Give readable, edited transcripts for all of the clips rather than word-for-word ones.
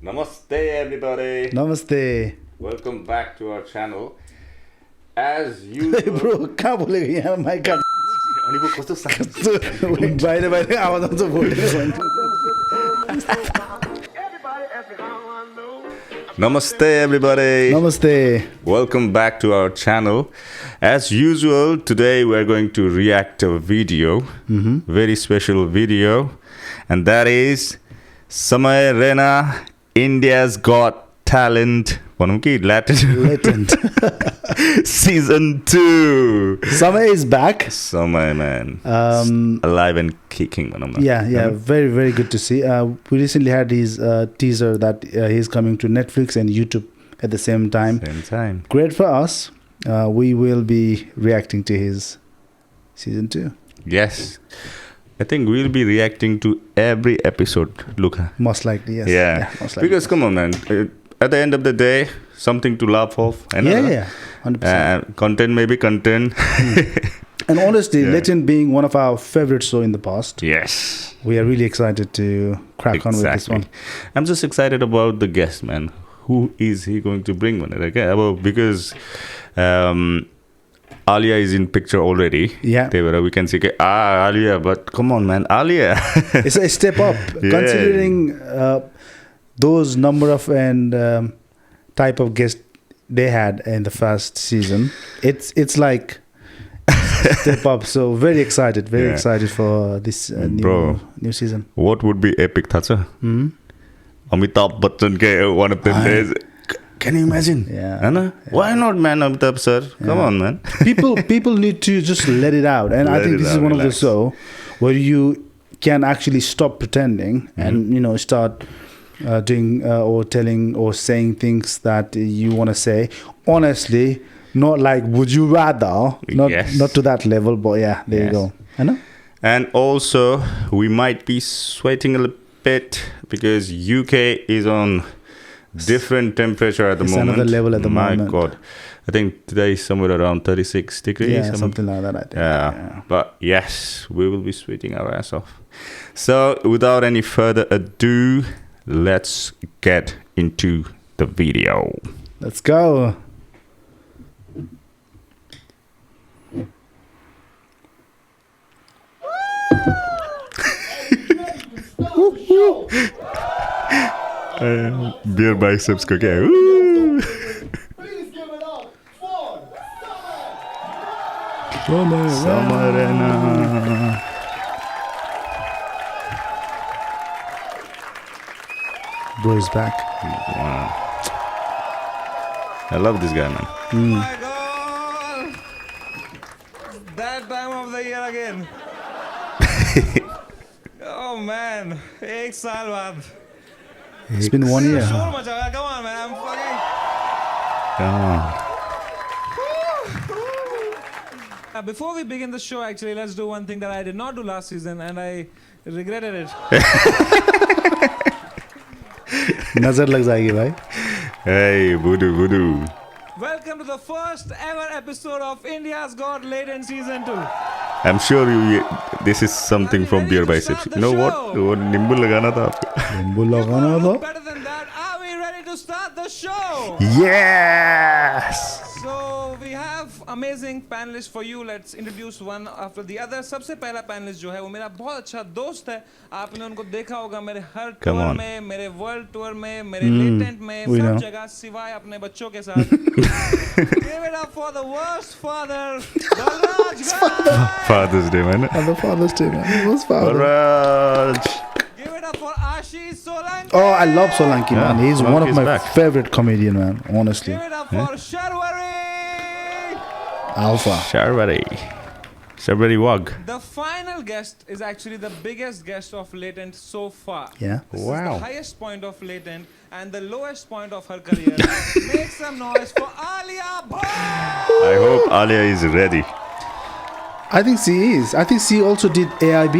Namaste, everybody. Namaste. Welcome back to our channel. As usual. Bro, कहाँ बोलेको यहाँ mic काट अनि वो कस्तो सानो बाहिर बाहिर आवाज आउँछ बोलेको Namaste, everybody. Namaste. Welcome back to our channel. As usual, today we're going to react to a video, very special video, and that is Samay Rena, India's Got Talent, Latent. Season 2. Samay is back. Samay, man, alive and kicking. Yeah, very good to see. We recently had his teaser that he's coming to Netflix and YouTube at the same time. Same time. Great for us. We will be reacting to his season 2. Yes. I think we'll be reacting to every episode, Luca. Most likely, yes. Yeah. most likely. Because come on, man. At the end of the day, something to laugh off. Yeah, 100%. Content may be content. And honestly, Yeah. Legend being one of our favorite show in the past, Yes. we are really excited to crack on with this one. I'm just excited about the guest, man. Who is he going to bring? Because Alia is in picture already. Yeah. We can say, Alia, but come on, man. Alia. It's a step up, Yeah. considering those number of and type of guests they had in the first season. It's like step up. So very excited for this new season. What would be epic, Thatsa? Amitabh Bachchan, one of them days. Can you imagine? Yeah. Anna? Why not, man, Amitabh sir? Come on, man. people need to just let it out, and I Let think it this is out, one of the relax. show where you can actually stop pretending and start doing or telling or saying things that you want to say honestly, not like would you rather, not Yes. not to that level, but yeah, there you Yes. go. I know. And also, we might be sweating a little bit because UK is on different temperature at the It's moment. another level at the moment. My God. I think today is somewhere around 36 degrees. Yeah, something like that, I think. Yeah. But yes, we will be sweating our ass off. So, without any further ado, let's get into the video. Let's go. Beer biceps ko kya? Please give it up for Samay Rena. Bro is back. Wow. I love this guy, man. My God! That time of the year again. Oh man, एक साल बाद. It's been 1 year. So much. Come on, man. I'm fucking. Come Before we begin the show, actually, let's do one thing that I did not do last season, and I regretted it. नजर लग जाएगी भाई. Hey, voodoo. Welcome to the first ever episode of India's Got Latent Season 2. I'm sure this is something from Beer Biceps. You know what? वो नींबू लगाना था आपको. नींबू लगाना था. Better than that, are we ready to start the show? Yes. So we have amazing panelists for you. Let's introduce one after the other. सबसे पहला panelist जो है वो मेरा बहुत अच्छा दोस्त है. आपने उनको देखा होगा मेरे हर Come tour on. में, मेरे world tour में, मेरे latent में, we सब know. जगह सिवाय अपने बच्चों के साथ. Give it up for the worst father, Balraj Garg. Father's Day, man. On the Father's Day, man. Who's father? Raj. Give it up for Ashish Solanki. Oh, I love Solanki, Yeah, man. He's one of Solanki's my back. favorite comedian, man. Honestly, Give it up for Sharwari. Alpha. Sharwari Wag. The final guest is actually the biggest guest of Latent so far. Yeah. This Wow. is the highest point of Latent and the lowest point of her career. Make some noise for Alia Bhatt! I hope Alia is ready. I think she is. I think she also did AIB.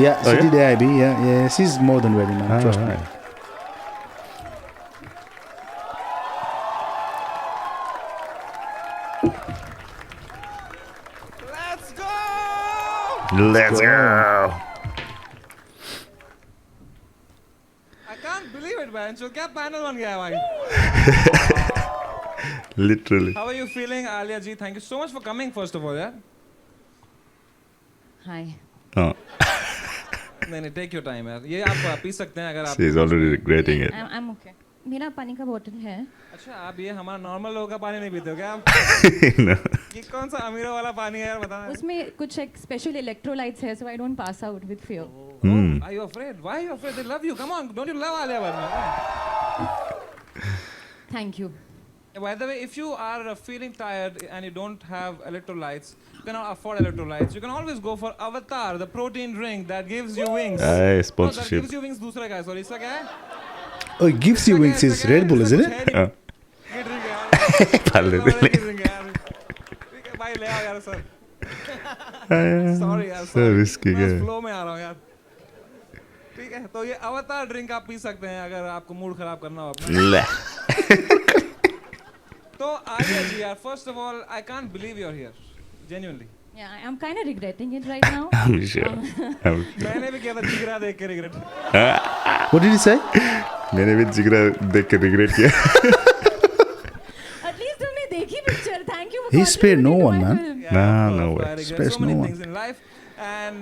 Yeah, she yeah? did AIB. Yeah. She's more than ready, man. Trust me. Let's go! Let's go. I can't believe it, man. Anshul क्या panel बन गया है भाई. Literally. How are you feeling, Alia ji? Thank you so much for coming first of all, yeah. Hi. Oh, नहीं take your time यार. ये आप P सकते हैं अगर आप. she's already regretting it. I'm okay. मेरा पानी का बोतल है. अच्छा आप ये हमारा नॉर्मल लोगों का पानी नहीं पीते हो क्या आप? No. ये कौन सा अमीरों वाला पानी है यार बताना. उसमें कुछ एक स्पेशल इलेक्ट्रोलाइट्स है, so I don't pass out with fear. Hmm. Are you afraid? Why are you afraid? They love you. Come on, don't you love Alia Bhatt? Thank you. By the way, if you are feeling tired and you don't have electrolytes, you cannot afford electrolytes, you can always go for Avatar, the protein drink that gives you wings. Aye, No, that sponsorship. gives you wings दूसरा क्या है? Sorry, इसका क्या है? Oh, it gives you wings is Red Bull, isn't it? हाँ. ये drink है यार. पाले ये ले. drink है यार. ठीक है भाई ले आओ यार सर. Sorry यार. So risky मैं है. flow में आ रहा हूँ यार. ठीक है तो ये अवतार ड्रिंक आप पी सकते हैं अगर आपको मूड खराब करना हो अपना. ले. तो आलिया जी यार, first of all, I can't believe you're here, genuinely. Yeah, I'm kind of regretting it right now. I'm sure. मैंने भी किया था जिगरा देख के regret. What did he say? मैंने भी जिगरा देख के regret किया. At least तुमने देखी picture. Thank you for He spared no contributing to one, my man. film. Yeah, Nah, of no course, way. I regret Space so many no one. things in life, and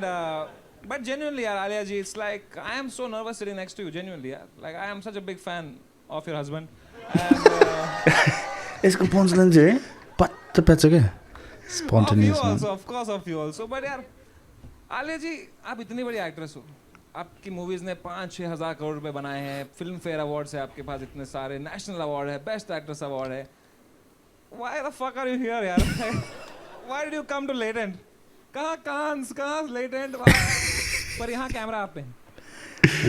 but genuinely, yaar, Alia ji, it's like I am so nervous sitting next to you. Genuinely, yaar. Like I am such a big fan of your husband, and इसको punchline जे पत्ते पैसे के of you spontaneous man. also, of course, of you also. But यार, Alia ji, आप इतनी बड़ी actress हो. आपकी मूवीज ने 5-6 हज़ार करोड़ रुपए बनाए हैं. फिल्म फेयर अवार्ड्स है आपके पास इतने सारे. नेशनल अवार्ड है, बेस्ट एक्ट्रेस अवार्ड है. Why the fuck are you here यार? Why did you come to Latent? कहाँ कांस, कहाँ Latent? पर यहाँ कैमरा आप पे है.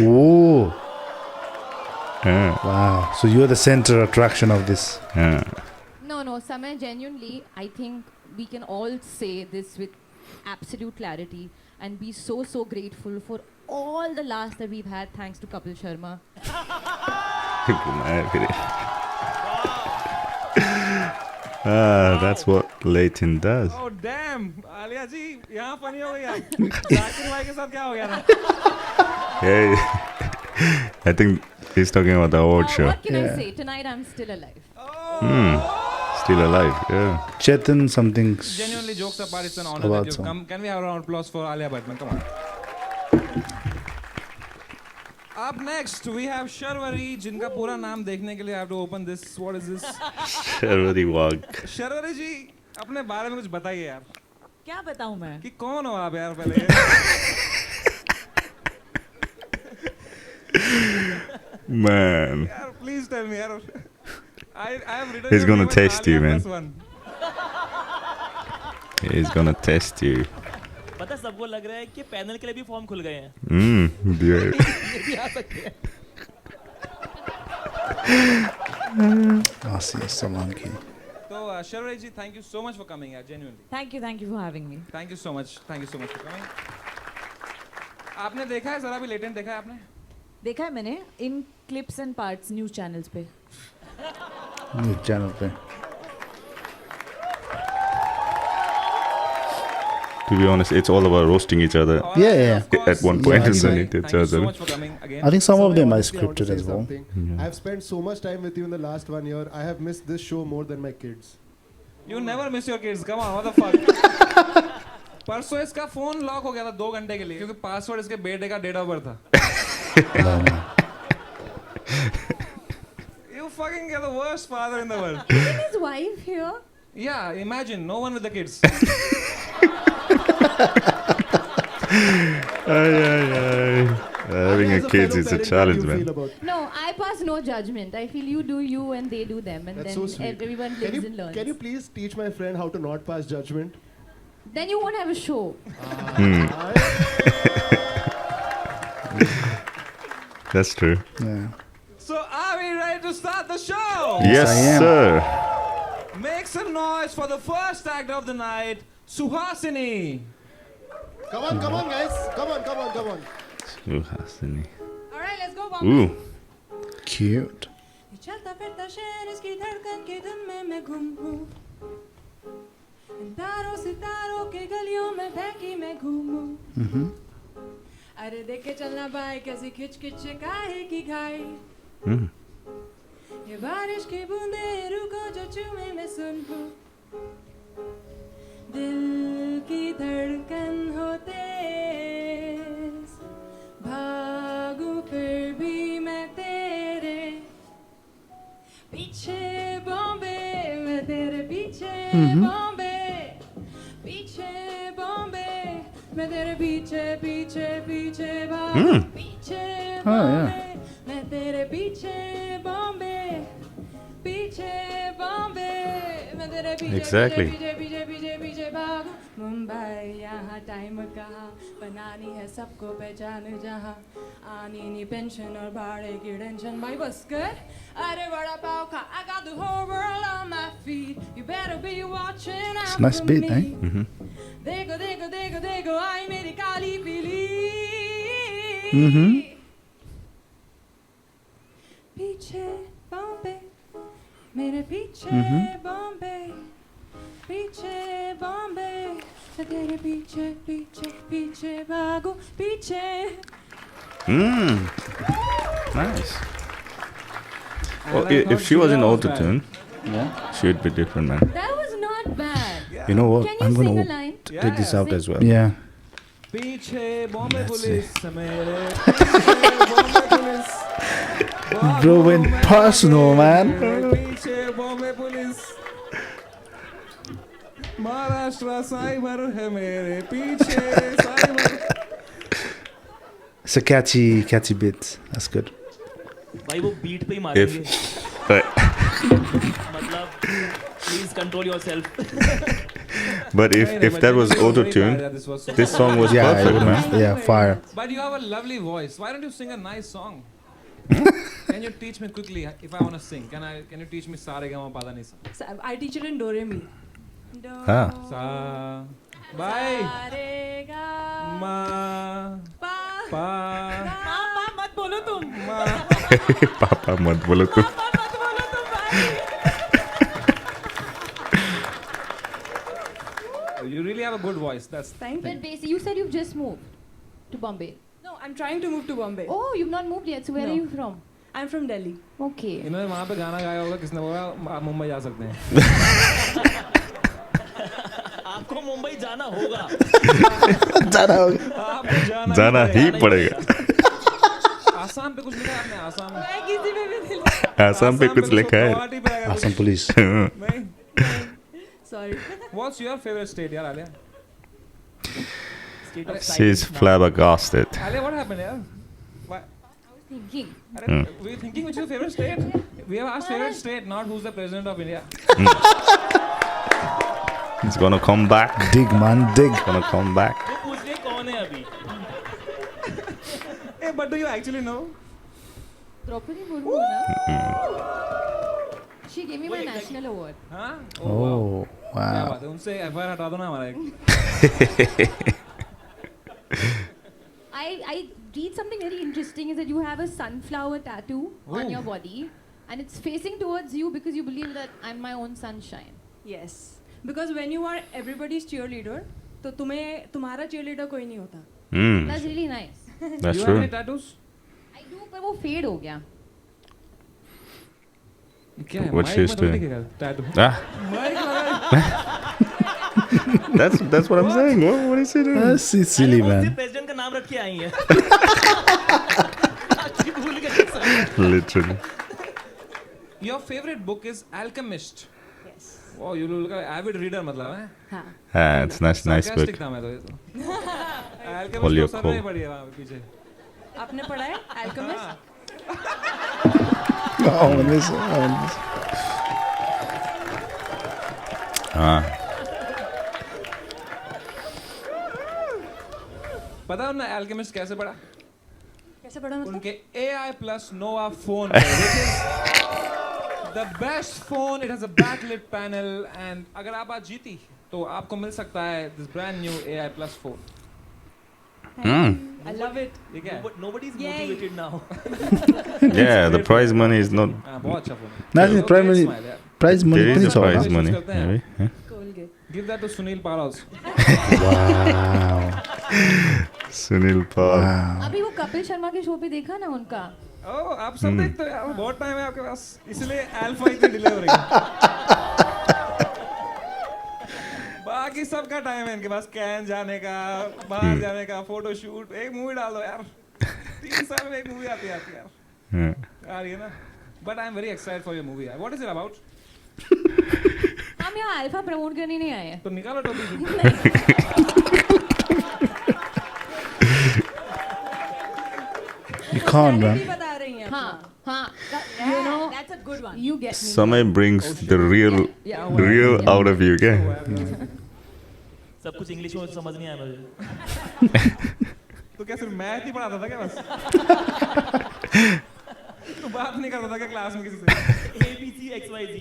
Oh, हाँ. wow. So you're the center attraction of this. हाँ. No, Samay, genuinely, I think we can all say this with absolute clarity and be so grateful for all the laughs that we've had thanks to Kapil Sharma. That's what Leighton does. Oh damn, Alia जी यहाँ funny हो गई आप. जाकिर भाई के साथ क्या हो गया था? Hey, I think he's talking about the award show. What can I Yeah. say? Tonight I'm still alive. Still alive, yeah. Chetan something. Genuinely jokes apart, it's an honor About that you've song. come. Can we have a round of applause for Alia Bhatt? Man, come on. Up next, we have Sharwari, जिनका पूरा नाम देखने के लिए I have to open this. What is this? Sharwari Wag. Sharvari जी, अपने बारे में कुछ बताइए यार. क्या बताऊं मैं? कि कौन हो आप यार पहले? Man. यार, please tell me यार. I have written. He's your gonna name as test you, Alia man. +1. He's gonna test you. पता सबको लग रहा है कि पैनल के लिए भी फॉर्म खुल गए हैं. Yeah. ये भी आ सकते हैं. Asi Solanki. So Sharwari ji, thank you so much for coming here, genuinely. Thank you for having me. Thank you so much for coming. आपने देखा है जरा भी Latent देखा है आपने? देखा है मैंने इन clips and parts news channels पे. News channel पे. To be honest, it's all about roasting each other. All Yeah, right, yeah. of course. At one point, Yeah, isn't yeah. it? It's Thank you so other. much for coming again. I think some of them are honestly, I want to scripted say as well. something. I've spent so much time with you in the last 1 year. I have missed this show more than my kids. You never miss your kids. Come on, what the fuck? परसों इसका phone lock हो गया था 2 घंटे के लिए क्योंकि password इसके बेटे का डेट ऑफ बर्थ था. You fucking get the worst father in the world. Isn't his wife here? Yeah, imagine no one with the kids. Having a As kids fellow is a parent, challenge, how do you feel man. about? No, I pass no judgment. I feel you do you and they do them, and That's then so sweet. everyone Can lives you, and learns. can you please teach my friend how to not pass judgment? Then you won't have a show. That's true. Yeah. So are we ready to start the show? Yes, I am. sir. Make some noise for the first act of the night, Suhasini. Come on, guys. Come on. Suhasini. All right, let's go, Ooh. Cute. चलता फिरता शहर इसकी धड़कन के धुन में मैं घूम हूँ तारों सितारों के गलियों में बहकी मैं घूमूं अरे देख के चलना भाई कैसी खिच खिच काहे की घाई Hmm. ये बारिश की बूंदे रुको जो चूमे मैं सुन लूं दिल की धड़कन हो तेज भागूं फिर भी मैं तेरे पीछे बॉम्बे मैं तेरे पीछे बॉम्बे पीछे बॉम्बे मैं तेरे पीछे पीछे पीछे भागूं पीछे बॉम्बे मैं तेरे पीछे बॉम्बे पीछे बॉम्बे मैं तेरे पीछे Exactly. पीछे पीछे पीछे पीछे भागूं मुंबई यहाँ टाइम कहाँ बनानी है सबको पहचान जहाँ आनी नहीं पेंशन और भाड़े की टेंशन भाई बस कर अरे बड़ा पाव खा I got the whole world on my feet you better be watching out It's a nice for beat, me eh? देखो देखो देखो देखो आई मेरी काली पीली पीछे बॉम्बे मेरे पीछे बॉम्बे पीछे बॉम्बे मैं तेरे पीछे पीछे पीछे भागो पीछे Nice. Well, if she was in autotune, Yeah. she would be different, man. That was not bad. You know what? Can I'm you sing a gonna line? take this out as well. Yeah. पीछे Bombay Let's police मेरे पीछे Bombay police Bro went personal, man. पीछे Bombay police Maharashtra cyber है मेरे पीछे cyber It's a catchy beat. That's good. भाई वो beat पे ही मारेंगे मतलब please control yourself But if that was autotune, this song was Yeah, perfect, man. yeah, fire. But you have a lovely voice. Why don't you sing a nice song? Can you teach me quickly if I want to sing? Can you teach me Sa Re Ga Ma Pa Da Ni Sa? I teach it in Do Re Mi Ah. Sa Bye. रे गा Ma पा Pa पापा मत बोलो तुम Ma. Papa mat bolo tu. पापा मत बोलो तुम भाई You really have a good voice. That's Thank But you. basically, you said you've just moved to Bombay. No, I'm trying to move to Bombay. Oh, you've not moved yet. So where No. are you from? I'm from Delhi. Okay. इन्होंने वहाँ पे गाना गाया होगा किसने बोला आप मुंबई जा सकते हैं आपको मुंबई जाना होगा आपको जाना ही पड़ेगा. आसाम पे कुछ लिखा है आपने आसाम मैं किसी में भी दिल आसाम पे कुछ लिखा है. गुवाहाटी पे आएगा कुछ? Assam police. नहीं Sorry. What's your favorite state यार Alia state of She's flabbergasted. Alia what happened यार Why? Thinking. अरे we were thinking which is your favorite state we have asked favorite state not who's the president of India It's gonna come back. Dig, man, dig. Gonna come back. वो पूछने कौन है अभी hey but do you actually know Draupadi Murmu, na? She gave me my national award. हाँ Oh, क्या wow. बात है उनसे FIR हटा दो ना हमारा एक I read something very interesting is that you have a sunflower tattoo on Oh. your body and it's facing towards you because you believe that I'm my own sunshine. Yes. Because when you are everybody's cheerleader, तो तुम्हें तुम्हारा cheerleader कोई नहीं होता. That's really nice. That's you have any true. tattoos I do, पर वो fade हो गया. क्या है What mic she's में थोड़ी doing. दिखेगा tattoo Ah, mic लगा that's what I'm saying. What is he doing? That's silly, man. President का नाम रख के आई है आज भूल गए Literally. your favorite book is Alchemist Yes. wow you look like avid reader मतलब है हाँ. Ah, it's nice book. Sarcastic था मैं तो ये तो Alchemist Hold your तो सर cool. में पड़ी है वहाँ पे पीछे आपने पढ़ा है Alchemist? Oh, this. Ah. पता है उन्होंने Alchemist कैसे पढ़ा कैसे पढ़ा मतलब? उनके AI plus Nova phone which is the best phone it has a backlit panel and अगर आप आज जीती तो आपको मिल सकता है this brand new AI plus phone I love it. ये क्या है nobody is Yay. motivated now Yeah, the prize money is not. हाँ बहुत अच्छा phone है Nothing, Okay, primary- smile, यार. Prize money. There is pretty a solid, prize huh? money. करते हैं। Maybe. Yeah. Colgate. give that to Sunil Paras Wow. Sunil Paul. Wow. अभी वो कपिल शर्मा के शो पे देखा ना उनका ओह आप सब देखते हो यार, बहुत टाइम है आपके पास, इसलिए अल्फा इतनी डिले हो रही है। बाकी सबका टाइम है इनके पास, कैन जाने का, बाहर जाने का, फोटो शूट, एक मूवी डाल दो यार, 3 साल में एक मूवी आती है यार, आ रही है ना। But I am very excited for your movie यार, व्हाट इज इट अबाउट? हम यहाँ अल्फा प्रमोट करने नहीं आए हैं। तो निकालो टॉपिक। You can't, man. बता रही हैं हाँ हाँ, you know, that's a good one. you get me. Samay brings the real out of you, क्या? सब कुछ इंग्लिश में समझ नहीं आया मुझे। तो क्या सिर्फ मैथ ही पढ़ाता था क्या बस? तो बात नहीं करता था क्या क्लास में किसी से? ABC XYZ।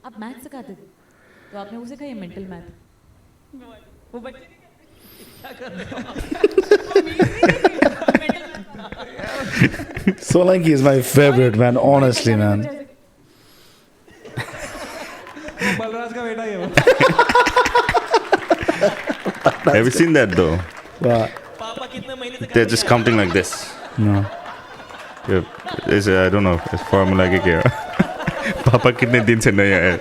आप मैथ सिखाते थे, तो आपने उसे कहा मेंटल मैथ। वो बच्चे क्या कर रहे हो? Solanki is my favorite, man. Honestly, man. Balraj का बेटा ही है वो। Have you seen that though? Wow. पापा कितने महीने से They're just counting like this. No. It's I don't know. It's formula के क्या? पापा कितने दिन से नहीं आए?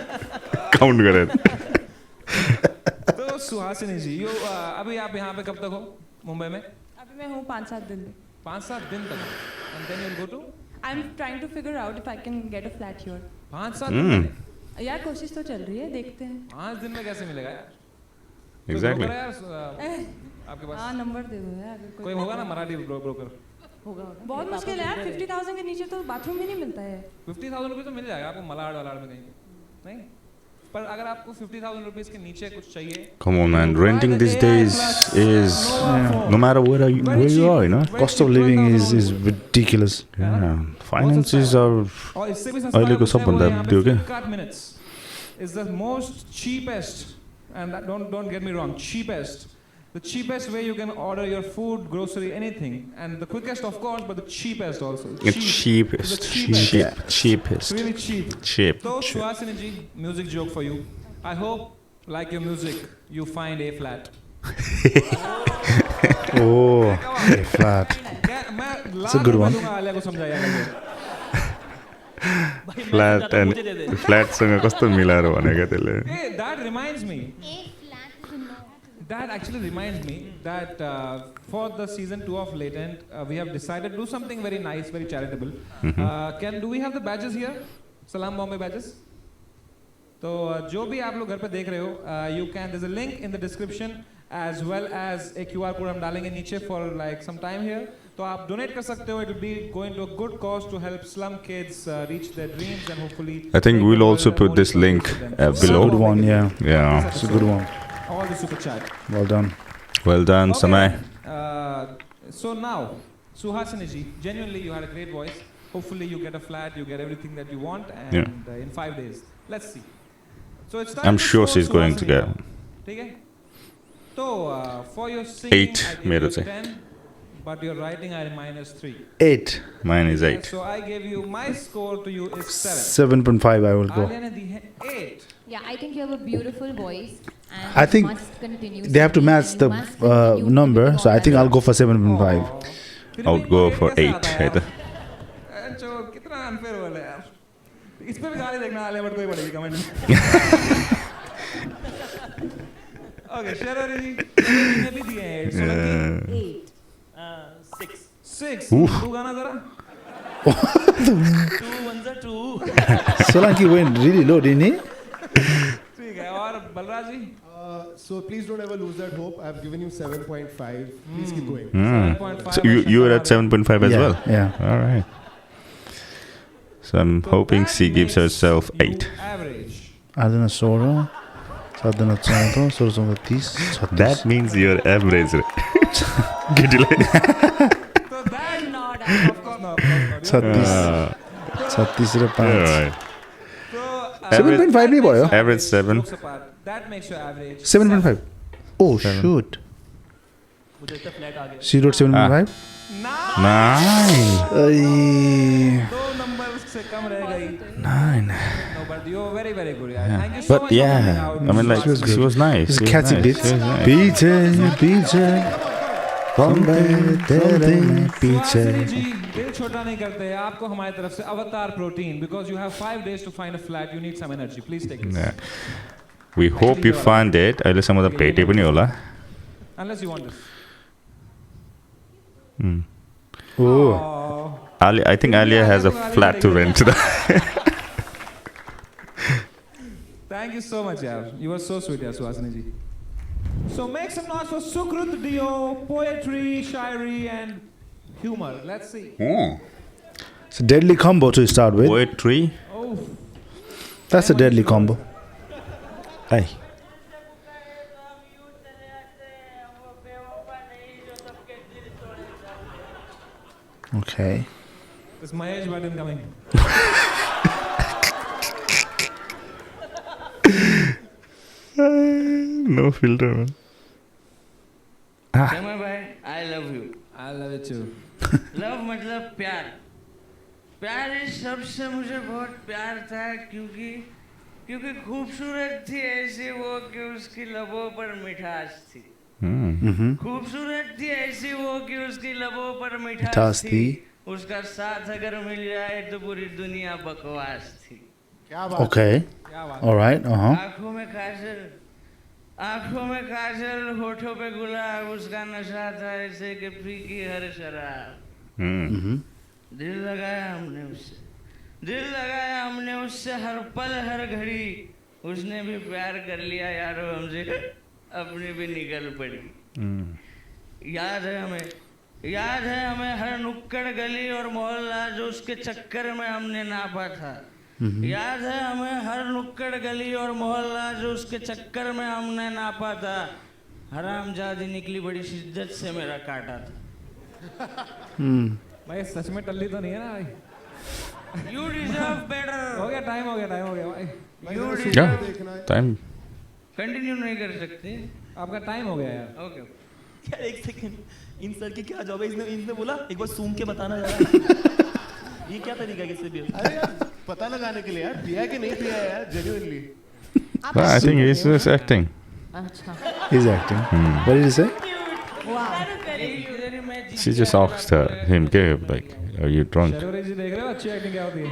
Count करे. तो सुहासिनी जी, अभी आप यहाँ पे कब तक हो मुंबई में? अभी मैं हूँ 5-7 दिन में। 5-7 दिन तक, and then you'll go to? I'm trying to figure out if I can get a flat here. 5-7 दिन? यार कोशिश तो चल रही है, देखते हैं। 5 दिन में कैसे मिलेगा यार? Exactly. कोई broker है यार, आपके पास? हाँ नंबर दे दो यार, अगर कोई होगा ना मराठी ब्रोकर? होगा। बहुत मुश्किल है यार, 50,000 के नीचे तो बाथरूम भी नहीं मिलता है। 50,000 रुपये तो मिल जाएगा आपको मलाड वलाड में कहीं पे, नहीं? पर अगर आपको 50,000 रुपीस के नीचे कुछ चाहिए, Come on, man. Renting these days is no matter where you are, you know. Cost of living is ridiculous. Yeah. Finances are. और इससे भी सस्ता अहिले को कुछ है, सबभन्दा वो यहाँ पे त्यो क्या? Flipkart Minutes is the most cheapest, and don't get me wrong, cheapest. The cheapest way you can order your food, grocery, anything, and the quickest of course, but the cheapest also. It's cheapest. Cheapest. Really cheap. Cheap. So Suhasini ji, music joke for you. I hope, like your music, you find A flat. Oh, A flat. It's a good one. Alia को समझाइएगा। Flat and flat सँग कस्तो मिलाएर भनेको त्यसले? Hey, that reminds me. That actually reminds me that for the season 2 of Latent, we have decided to do something very nice, very charitable. Do we have the badges here? Salam Bombay badges. तो जो भी आप लोग घर पे देख रहे हो, you can. There's a link in the description as well as a QR code हम डालेंगे नीचे for like some time here. तो आप donate कर सकते हो. It will be going to a good cause to help slum kids reach their dreams and hopefully. I think we'll also put this link below. Good one, yeah. Yeah. It's a good one. All the super chat. Well done. Well done, Okay. Samay. So now, Suhasini ji, genuinely you had a great voice. Hopefully you get a flat, you get everything that you want, and in 5 days. Let's see. So it's time I'm to sure score she's going to Suhasini get. now. ठीक है? तो for your singing, 8 I gave मेरो you चाहिँ. 10, but your writing I -3. 8. Mine is 8. So I gave you, my score to you is 7. 7.5 I will go. Alia ने दी है 8. Yeah, I think you have a beautiful voice. And I think you must continue They have to singing match and the you must continue number, singing so I all think the I'll go for 7.5. फिर I'll भी go grade for कैसे 8 आता है यार? तो. जो कितना unfair वाला है यार, इस पे भी गाली देखना आलिया बट कोई पड़ेगी कमेंट में। ओके शेरारी जी, शेरारी ने भी दिए हैं 8, सोलंकी 6 6, तू गाना जरा। 2 1 2 Solanki went really low, didn't he? ठीक है, और बलराज जी So please don't ever lose that hope. I've given you 7.5. Please keep going. 7.5. So you were at 7.5 as Yeah, well? yeah. All right. So I'm hoping she gives herself 8. Average. 8.5, 7.4, 16, 36. That means you're average. Get it? So that not, of course not. 36 raw 5. Alright. So 7.5 नहीं भयो. Average 7. jokes apart, that makes your average 7.5. Oh shoot. मुझे इतना flat आ गया। She wrote 7.5. 9. Ay, 2 numbers से कम रह गई। 9. No, but you're very very good. Yeah. Thank you so But much for coming yeah, out. I mean, like, She was she good. was nice. It's She was catchy nice. bits. She was nice. BJ. Bombay तेरे पीछे. सुहासिनी जी, दिल छोटा नहीं करते. आपको हमारी तरफ से अवतार protein, because you have 5 days to find a flat. You need some energy. Please take this. Yeah. We hope you find it. अहिले सम्म त भेटे पनि होला. Unless you want this. Oh. Ali, I think Alia has a flat to rent. Thank you so much, yaar. You were so sweet, yaar, Suhasini ji. So make some noise for Sukrut Dio, poetry, shairi, and humor. Let's see. It's a deadly combo to start with. Poetry. Oh, That's a deadly combo. Hey. Okay. is Mahesh Bhatt coming? No filter, man. समय भाई I love you. I love it too. Love मतलब प्यार. प्यार इस सबसे मुझे बहुत प्यार था क्योंकि खूबसूरत थी ऐसी वो कि उसकी लबों पर मिठास थी. खूबसूरत थी ऐसी वो कि उसकी लबों पर मिठास थी. उसका साथ अगर मिल जाए तो पूरी दुनिया बकवास थी. क्या बात. Okay. क्या बात. All right. आंखों में काजल, होठों पे गुलाब, उसका नशा था ऐसे कि फीकी हर शराब. दिल लगाया हमने उससे हर पल हर घड़ी. उसने भी प्यार कर लिया यारो हमसे, अपनी भी निकल पड़ी. याद है हमें हर नुक्कड़ गली और मोहल्ला जो उसके चक्कर में हमने नापा था. याद है हमें हर नुक्कड़ गली और मोहल्ला जो उसके चक्कर में हमने नापा था. हरामजादी निकली बड़ी शिद्दत से मेरा काटा था. भाई सच में टल्ली तो नहीं है ना भाई. You deserve better. हो गया टाइम हो गया भाई. You Yeah. deserve. Time. Continue नहीं कर सकते. आपका टाइम हो गया यार. ओके. यार एक सेकंड, इन सर की क्या जॉब है? इसने बोला एक बार सूंघ के बताना जरा. ये क्या तरीका है किसी भी? अरे यार पता लगाने के लिए यार, पिया कि नहीं पिया यार, genuinely. I think he's just acting. अच्छा. He's acting. What did he say? She just asked him, like, are you drunk? Sharvari जी देख रहे हो अच्छी एक्टिंग क्या होती है.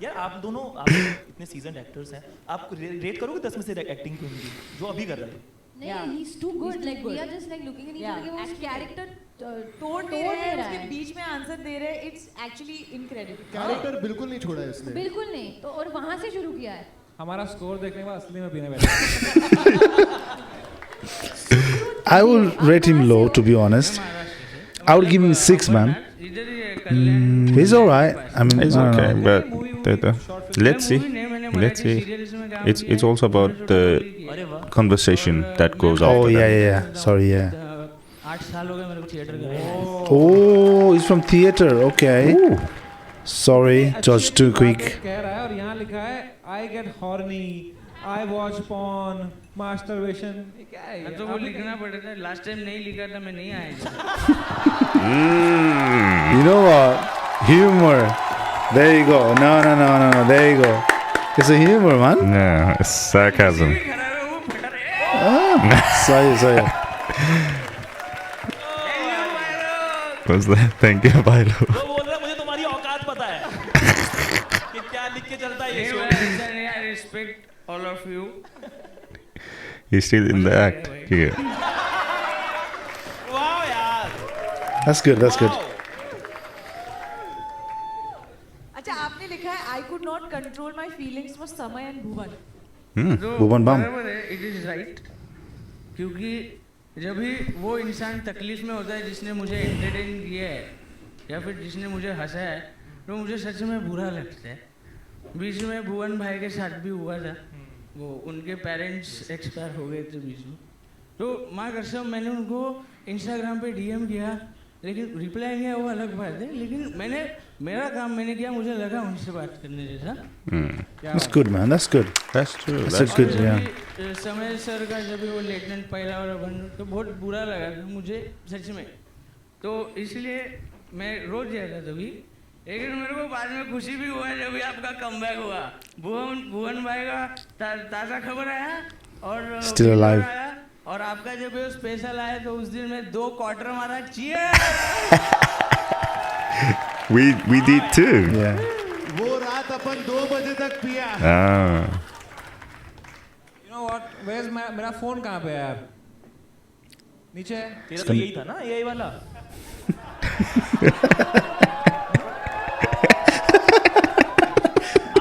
यार आप दोनों इतने सीजन्ड एक्टर्स हैं, आप रेट करोगे 10 में से एक्टिंग की उनकी जो अभी कर रहे हैं? नहीं, he's too good. Like we are just like looking at each other. कि वो उस character तोड़ नहीं रहे हैं, उसके बीच में आंसर दे रहे हैं. It's actually incredible. कैरेक्टर बिल्कुल नहीं छोड़ा है इसने. बिल्कुल नहीं. तो और वहाँ से शुरू किया है. हमारा स्कोर देखने के बाद असली में पीने बैठे. I will rate him low, to be honest. I would give him 6, man. He's alright. I mean, It's I don't okay, know. but let's see. It's also about the conversation that goes Oh, after that. yeah. Sorry, yeah. 8 साल हो गए मेरे को theatre गए. Oh, he's from theater. Okay. Sorry, George, too quick. कह रहा है और यहाँ लिखा है I get horny, I watch porn, masturbation. ये क्या है? तो वो लिखना पड़ता. लास्ट टाइम नहीं लिखा था, मैं नहीं आया. You know what? Humor. There you go. No. There you go. It's a humor, man. Yeah, it's sarcasm. Sorry. What's that? Thank you, Bhairo. वो बोल रहा है मुझे तुम्हारी औकात पता है कि क्या लिख के चलता है ये show. I respect all of you. He's still in the act here. वाह यार. That's good. अच्छा, आपने लिखा है I could not control my feelings for Samay and Bhuvan. Bhuvan Bam. बराबर है. It is right. क्योंकि जब भी वो इंसान तकलीफ में होता है जिसने मुझे एंटरटेन किया है या फिर जिसने मुझे हंसाया है, तो मुझे सच में बुरा लगता है. बीच में भुवन भाई के साथ भी हुआ था. वो उनके पेरेंट्स एक्सपायर हो गए थे बीच में. तो माँ कसम मैंने उनको इंस्टाग्राम पे डीएम किया, लेकिन रिप्लाई नहीं आया, वो अलग बात है. लेकिन मेरा काम मैंने किया, मुझे लगा उनसे बात करने जैसा. That's good, man. That's good. That's true. That's good, yeah. समय सर का जब भी वो लेटेंट पहला वाला बन, तो बहुत बुरा लगा था मुझे सच में. तो इसलिए मैं रो दिया था तभी. लेकिन मेरे को बाद में खुशी भी हुआ जब भी आपका कमबैक हुआ. भुवन भाई का ताज़ा खबर आया और Still alive. आया और आपका जब ये स्पेशल आया तो उस दिन मैं 2 क्वार्टर मारा cheer We did too. Yeah. वो रात अपन 2 बजे तक पिया. Ah. You know what? Where's मेरा फोन कहाँ पे है यार? नीचे है? तेरा तो यही था ना AI वाला.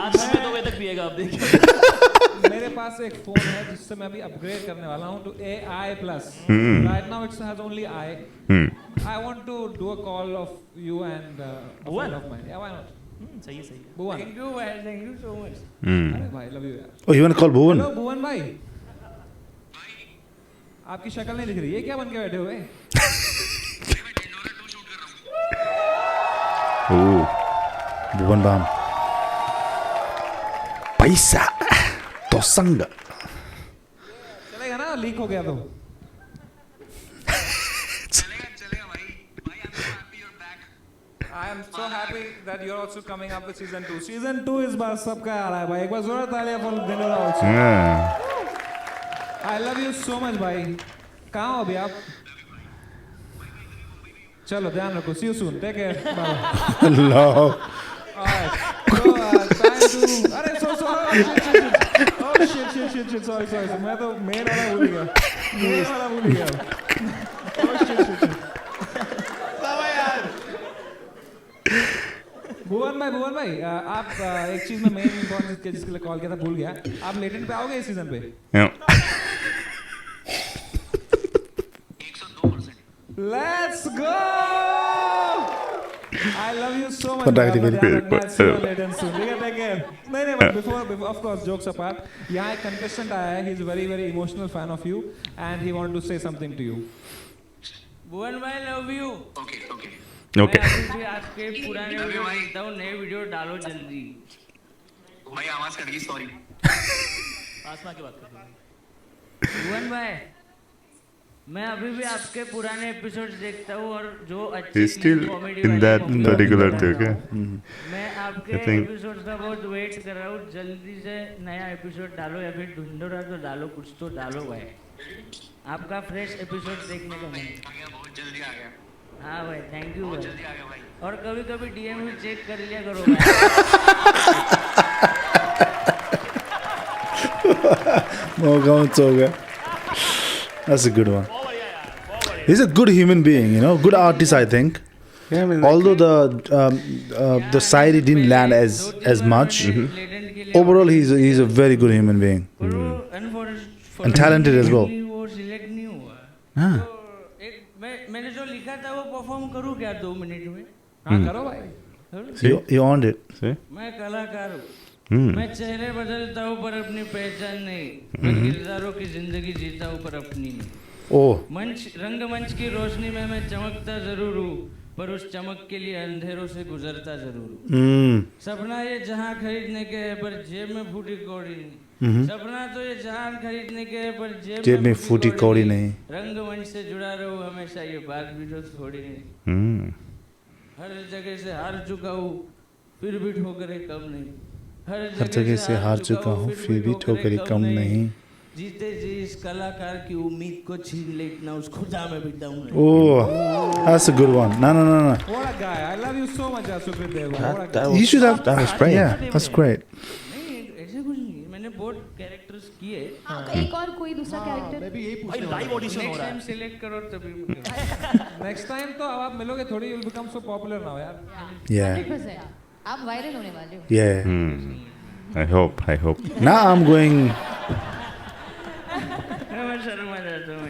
आज मैं 2 बजे तक पिएगा आप देखिए. मेरे पास एक फोन है जिससे मैं अभी अपग्रेड करने वाला हूँ to AI+. Right now it has only I. I want to do a call of you and a friend of mine. Yeah, why not? सही है. Bhuvan. थैंक यू भाई, थैंक यू सो मच. अरे भाई, love you यार. Oh, you want to call Bhuvan? Hello Bhuvan भाई. आपकी शक्ल नहीं दिख रही. ये क्या बन के बैठे हुए? Oh, Bhuvan Bam. Paisa to संग. चलेगा ना? लीक हो गया तो. I am so happy that you're also coming up with season 2. Season 2 इस बार सबका आ रहा है भाई. एक बार जोर तालियां for Dhinora also. Yeah. I love you so much भाई. कहाँ हो अभी आप? चलो ध्यान रखो. See you soon. Take care. Bye. Love. Alright. So time to. अरे so sorry. Oh shit. Sorry. मैं तो main वाला भूल गया. Oh shit. भुवन भाई आप एक चीज में मेन इम्पोर्टेंट जिसके लिए कॉल किया था भूल गया. आप लेटेंट पे आओगे इस सीजन पे? Yeah. 102%. Let's go! I love you so much. Contact very good. See you later soon. Take care. नहीं but before of course jokes apart, यहाँ एक contestant आया है. He's very emotional fan of you and he wanted to say something to you. भुवन भाई love you. Okay. मैं अभी भी आपके पुराने वीडियो देखता हूँ. नए वीडियो डालो जल्दी. भाई आवाज कट गई सॉरी. आसमा की बात कर रहे हैं. भुवन भाई मैं अभी भी आपके पुराने एपिसोड्स देखता हूँ और जो अच्छी He's still comedy in that particular thing. Okay. मैं आपके I think- एपिसोड्स का बहुत वेट कर रहा हूँ. जल्दी से नया एपिसोड डालो या फिर ढूंढो तो डालो. कुछ तो डालो भाई. आपका फ्रेश एपिसोड देखने का मन. बहुत जल्दी आ गया. हाँ भाई थैंक यू भाई. जल्दी आ गया भाई. और कभी डीएम भी चेक कर लिया करो भाई. Mogam's so good. That's a good one. He's a good human being, you know, good artist, I think. Yeah, I mean, Although the side he didn't land as much, overall he's a very good human being and talented as well. वो select नहीं हुआ. हाँ. तो मैंने जो लिखा था वो परफॉर्म करूँ क्या 2 मिनट में? हाँ करो भाई. You earned it. See? मैं कलाकार हूँ. Hmm. मैं चेहरे बदलता हूँ पर अपनी पहचान नहीं. मैं किरदारों की जिंदगी जीता हूँ पर अपनी नहीं. Oh, रंगमंच की रोशनी में मैं चमकता जरूर हूँ पर उस चमक के लिए अंधेरों से गुजरता जरूर हूँ. सपना ये जहाँ खरीदने के है पर जेब में फूटी कौड़ी नहीं. सपना तो ये जहान खरीदने के है पर जेब में फूटी कौड़ी नहीं. रंगमंच से जुड़ा रहूं हमेशा ये बात भी तो थोड़ी नहीं. हर जगह से हार चुका हूँ फिर भी ठोकरें कम नहीं. हर जगह से हार चुका हूँ फिर भी ठोकरें कम नहीं. जीते जी इस कलाकार की उम्मीद को छीन ले इतना उस खुदा में भी दम नहीं. oh, that's a good one. No. What a guy. I love you so much, Sukhrit Deva. What a guy. You should have. That was great. Yeah, that's great. नहीं ऐसे कुछ नहीं. मैंने बहुत कैरेक्टर्स किए. एक और कोई दूसरा कैरेक्टर मैं भी यही भाई पूछने लाइव ऑडिशन हो नेक्स्ट रहा टाइम है. सिलेक्ट करो तभी. Next time तो अब आप मिलोगे थोड़ी. You'll become so popular now यार. Yeah, 100%. आप वायरल होने वाले हो. yeah. I hope. Now I'm going मैं शर्मा जाता हूँ.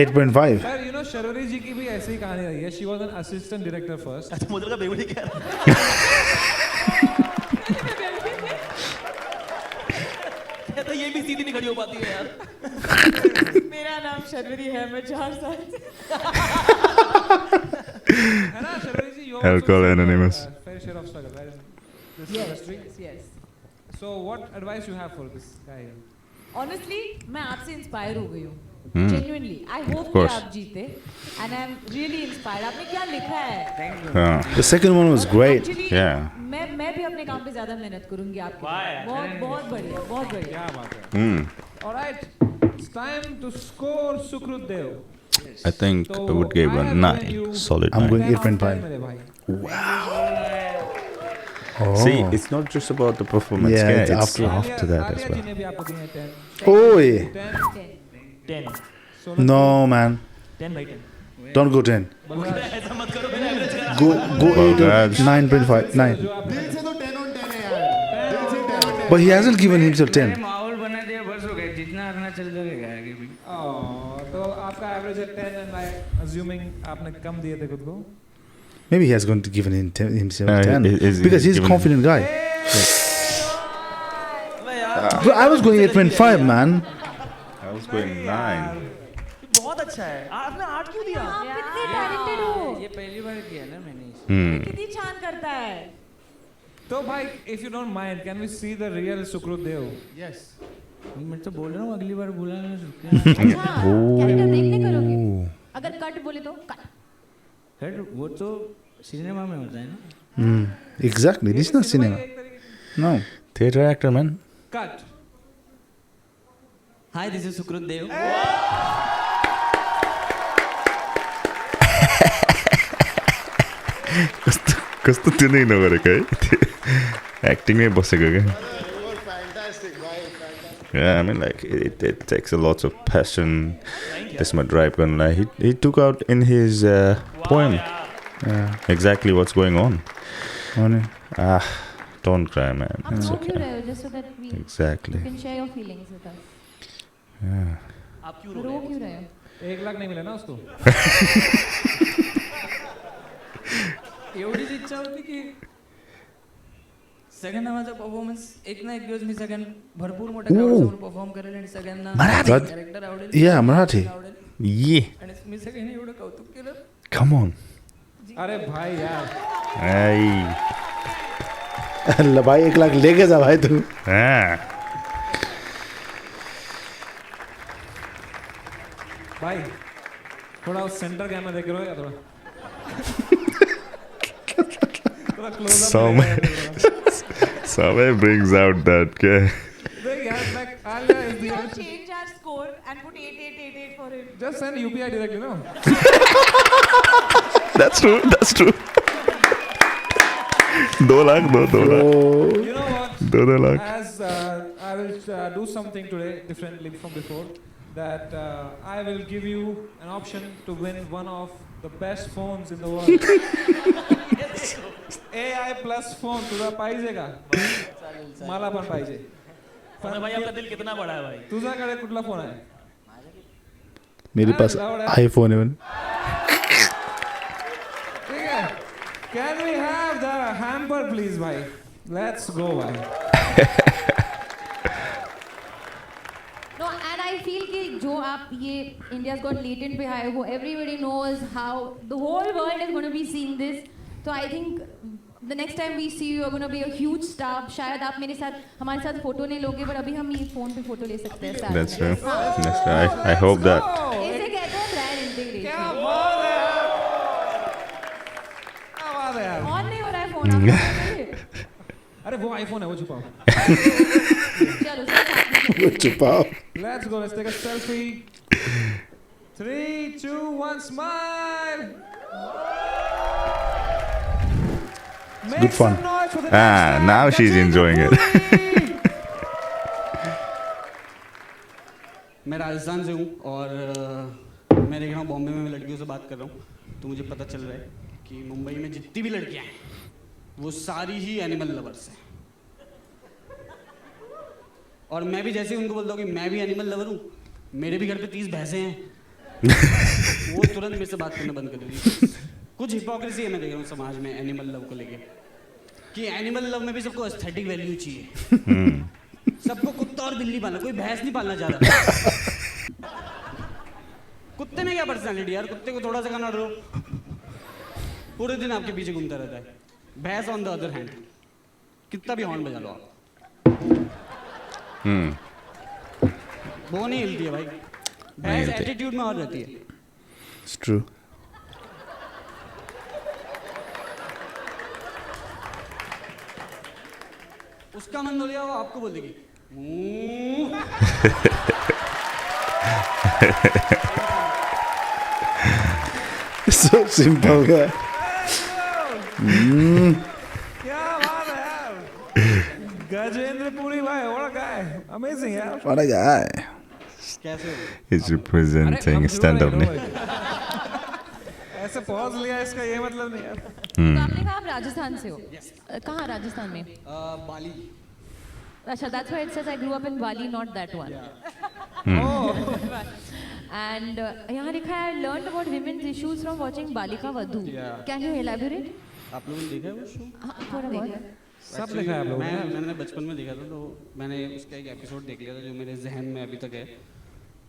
8.5. Sir, you know शर्वरी जी की भी ऐसी ही कहानी रही है. She was an assistant director first. अच्छा मुझे लगा बेवड़ी कह रहा. तो ये भी सीधी नहीं खड़ी हो पाती है यार. मेरा नाम शर्वरी है. मैं 4 साल से है ना शर्वरी जी? You I'll also call seen, anonymous. fair share of struggle, right? In this industry. yes. So what advice you have for this guy? Honestly, मैं आपसे इंस्पायर हो गई हूँ. Hmm. Genuinely, I hope कि course. आप जीते. And I'm really inspired. आपने क्या लिखा है? The second one was great. Actually, Yeah. मैं भी अपने काम पे ज्यादा मेहनत करूंगी आपके लिए. Why? बहुत बढ़िया. क्या बात है? Hmm. All right. time to score Sukrut Dev. I think I would give a 9, solid 9. I'm going 10 out of 10 8.5. मेरे भाई. Oh. See, it's not just about the performance. Yeah, yeah, it's it's after that as Alia well. जी ने भी आपको दिए 10. Oh, yeah. 10. 10 No, man. 10 by 10 Don't go 10. ऐसा मत करो मेरा एवरेज करा Go 8 or Raj. 9.5. 9. दिल से तो 10 on 10 है यार. दिल से 10 on 10. But he hasn't given himself 10. माहौल बना दिया बस हो गया जितना करना चल जाएगा आगे भी तो आपका एवरेज है 10 and I assuming आपने कम दिए थे खुद को. Maybe he has going to given himself 10. is Because he's a given- confident guy. अबे यार But I was going 8.5, man. I was going 9. बहुत अच्छा है आपने 8 क्यों दिया आप कितने टैलेंटेड हो ये पहली बार किया ना मैंने इसे। कितनी छान करता है तो भाई if you don't mind can we see the real Sukrut Dev? Yes. मैं तो बोल रहा हूँ अगली बार बुलाना अच्छा कैरेक्टर ब्रेक नहीं करोगे अगर कट बोले तो कट खैर वो तो सिनेमा में होता है ना Exactly. This is not cinema. No. Theatre actor, man. Cut. Hi this is Sukrit Dev कस्तो त्यो नै नगरेको है एक्टिङमै बसेको क्या Fantastic, boy. Fantastic. Yeah, I mean, like it takes a lot of passion. त्यसमा ड्राइभ गर्नलाई he took out in his poem exactly what's going on. Don't cry, man. आप It's रो क्यों okay. रहे हो just so that we Exactly. can share your feelings with us. आप क्यों रो रो रहे हो क्यों रहे हो 1 लाख नहीं मिला ना उसको. एवढीच इच्छा होती की सेकंड नावाचा परफॉर्मन्स एक ना एक दिवस मी सगळ्यांना भरपूर मोठ्या क्राऊडसमोर परफॉर्म करेल आणि सगळ्यांना But- कॅरेक्टर आवडेल Yeah, Marathi. आवडेल Yeah, आणि मी सगळ्यांनी एवढं कौतुक केलं come on. अरे भाई यार. Hey. अल्लाह भाई 1 लाख लेके जा भाई तू. भाई थोड़ा उस सेंटर कैमरा देख रहे हो या थोड़ा थोड़ा close Samay brings out that guy. देख यार like Alia is the Don't change our score and put 8888 for him. just send UPI directly no. That's true. That's true. 2 lakh, 2 lakh. You know what? 2 lakh. As I will do something today differently from before. That I will give you an option to win one of the best phones in the world. AI plus phone तुझा पाहिजे का? मला पण पाहिजे. अरे भाई आपका दिल कितना बड़ा है भाई तुझ्याकडे कुठला फोन आहे? मेरे पास iPhone है. ठीक है. Can we have the hamper please भाई? Let's go भाई. No, and I feel कि जो आप ये India's Got Latent पे आए हो, everybody knows how the whole world is going to be seeing this. So I think the next time we see you, you're going to be a huge star. शायद आप मेरे साथ हमारे साथ photo नहीं लोगे, but अभी हम ये फोन पे फोटो ले सकते हैं साथ That's में. true. हाँ. That's true. I hope that. इसे कहते हैं brand integration. क्या बात है यार. क्या बात है यार. ऑन नहीं हो रहा है फोन आपका. अरे वो आईफोन है वो छुपाओ. चलो साथ में. वो छुपाओ. Let's go. Let's take a selfie. 3, 2, 1, smile. Make good fun. some noise for the Ah, next now time. she's Gajendra enjoying it. Puri. मैं राजस्थान से हूँ और मैं देख रहा हूँ बॉम्बे में मैं लड़कियों से बात कर रहा हूँ तो मुझे पता चल रहा है कि मुंबई में जितनी भी लड़कियाँ हैं वो सारी ही एनिमल लवर्स हैं और मैं भी जैसे ही उनको बोलता हूँ कि मैं भी एनिमल लवर हूँ मेरे भी घर पे 30 भैंसे हैं वो तुरंत मेरे से बात करना बंद कर देती है कुछ हिपोक्रेसी है मैं देख रहा हूँ समाज में एनिमल लव को लेके कि एनिमल लव में भी सबको एस्थेटिक वैल्यू चाहिए सबको कुत्ता और बिल्ली पालना कोई भैंस नहीं पालना चाह रहा कुत्ते में क्या पर्सनालिटी यार कुत्ते को थोड़ा सा खाना दो पूरे दिन आपके पीछे घूमता रहता है भैंस ऑन द अदर हैंड कितना भी हॉर्न बजा लो आप वो नहीं हिलती है भाई भैंस एटीट्यूड में और रहती है It's true. उसका मन हो गया वो आपको बोल देगी So simple guy. क्या बात है यार गजेंद्र पुरी भाई what a guy amazing यार What a guy. He's representing stand-up. ऐसे पॉज लिया इसका ये मतलब नहीं यार तो आपने कहा आप राजस्थान से हो कहाँ राजस्थान में बाली अच्छा that's why it says I grew up in Bali not that one and यहाँ लिखा है I learned about women's issues from watching Balika Vadhu can you elaborate आप लोगों ने देखा है वो शो थोड़ा बहुत सब लिखा है आप लोगों ने मैंने बचपन में देखा था तो मैंने उसका एक एपिसोड देख लिया था जो मेरे जहन में अभी तक है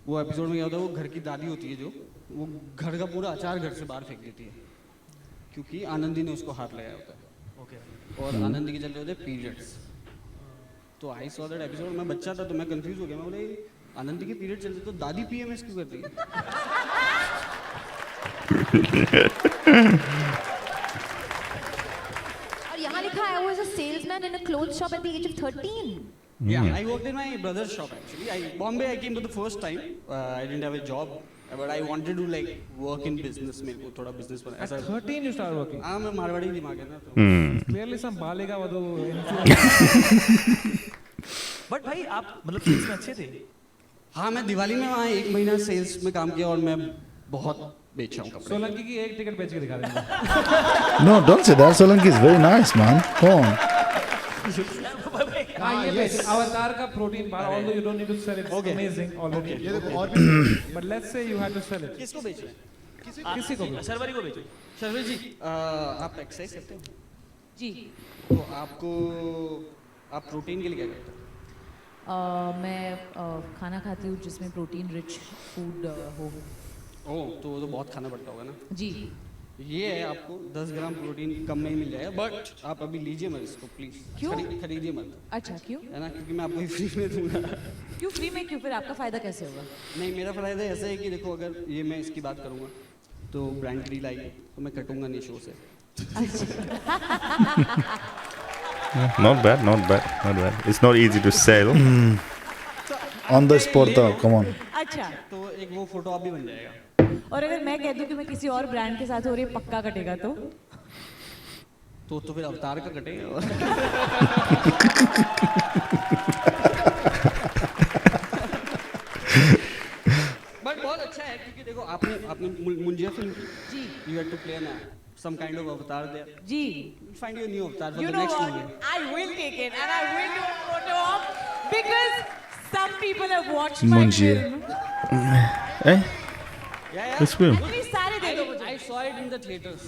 वो एपिसोड में क्या होता है वो घर की दादी होती है जो वो घर का पूरा अचार घर से बाहर फेंक देती है क्योंकि आनंदी ने उसको हाथ लगाया होता है और आनंदी के चलते होते हैं पीरियड्स तो आई सॉ दैट एपिसोड मैं बच्चा था तो मैं कंफ्यूज हो गया मैं बोले आनंदी के पीरियड चलते तो दादी पीएमएस क्यों करती है और यहाँ लिखा है I was a salesman in a clothes shop at the age of 13 Yeah, I worked in my brother's shop actually. Bombay I came for the first time. I didn't have a job, but I wanted to like work in business. मेरे को थोड़ा business बना. at 13 you started working हाँ मैं मारवाड़ी दिमाग है ना तो. clearly some Balika Vadhu but भाई आप मतलब सेल्स में अच्छे थे हाँ मैं दिवाली में वहाँ 1 महीना सेल्स में काम किया और मैं बहुत बेचा हूँ कपड़े. सोलंकी की एक टिकट बेच के दिखा देंगे No, don't say that. Solanki is very nice, man. Come on. हाँ ये बेच अवतार का protein bar although you don't need to sell it it's amazing already ये देखो और भी but let's say you had to sell it किसको बेचना है? किसी को भी शर्वरी को बेचो शर्विल जी आप एक्सरसाइज करते हो? जी तो आपको आप प्रोटीन के लिए क्या करते हो? मैं खाना खाती हूँ जिसमें प्रोटीन रिच फूड हो ओह तो वो तो बहुत खाना पड़ता होगा ना. जी ये है आपको 10 ग्राम प्रोटीन कम में ही मिल जाएगा बट आप अभी लीजिए मत इसको प्लीज. क्यों? खरीदिए मत अच्छा क्यों है ना क्योंकि मैं आपको ही फ्री में दूंगा. क्यों फ्री में क्यों फिर आपका फायदा कैसे होगा नहीं मेरा फायदा ऐसा है कि देखो अगर ये मैं इसकी बात करूंगा तो ब्रांड डील आएगी तो मैं कटूंगा नहीं शो से. Not bad, not bad, not bad. It's not easy to sell. On the spot, though. Come on. अच्छा तो एक वो फोटो आप भी बन जाएगा. और अगर मैं कह दूं कि मैं किसी और ब्रांड के साथ हो रही पक्का कटेगा तो तो फिर अवतार का कटेगा. बट बहुत अच्छा है क्योंकि देखो आपने मुंजिया फिल्म की जी you had to play an some kind of avatar there. जी Find your new avatar for You the know next what? movie. I will take it and I will do a photo op because some people have watched my Munjia. film. Eh? Yeah. This film. Please सारे दे दो मुझे. I saw it in the theaters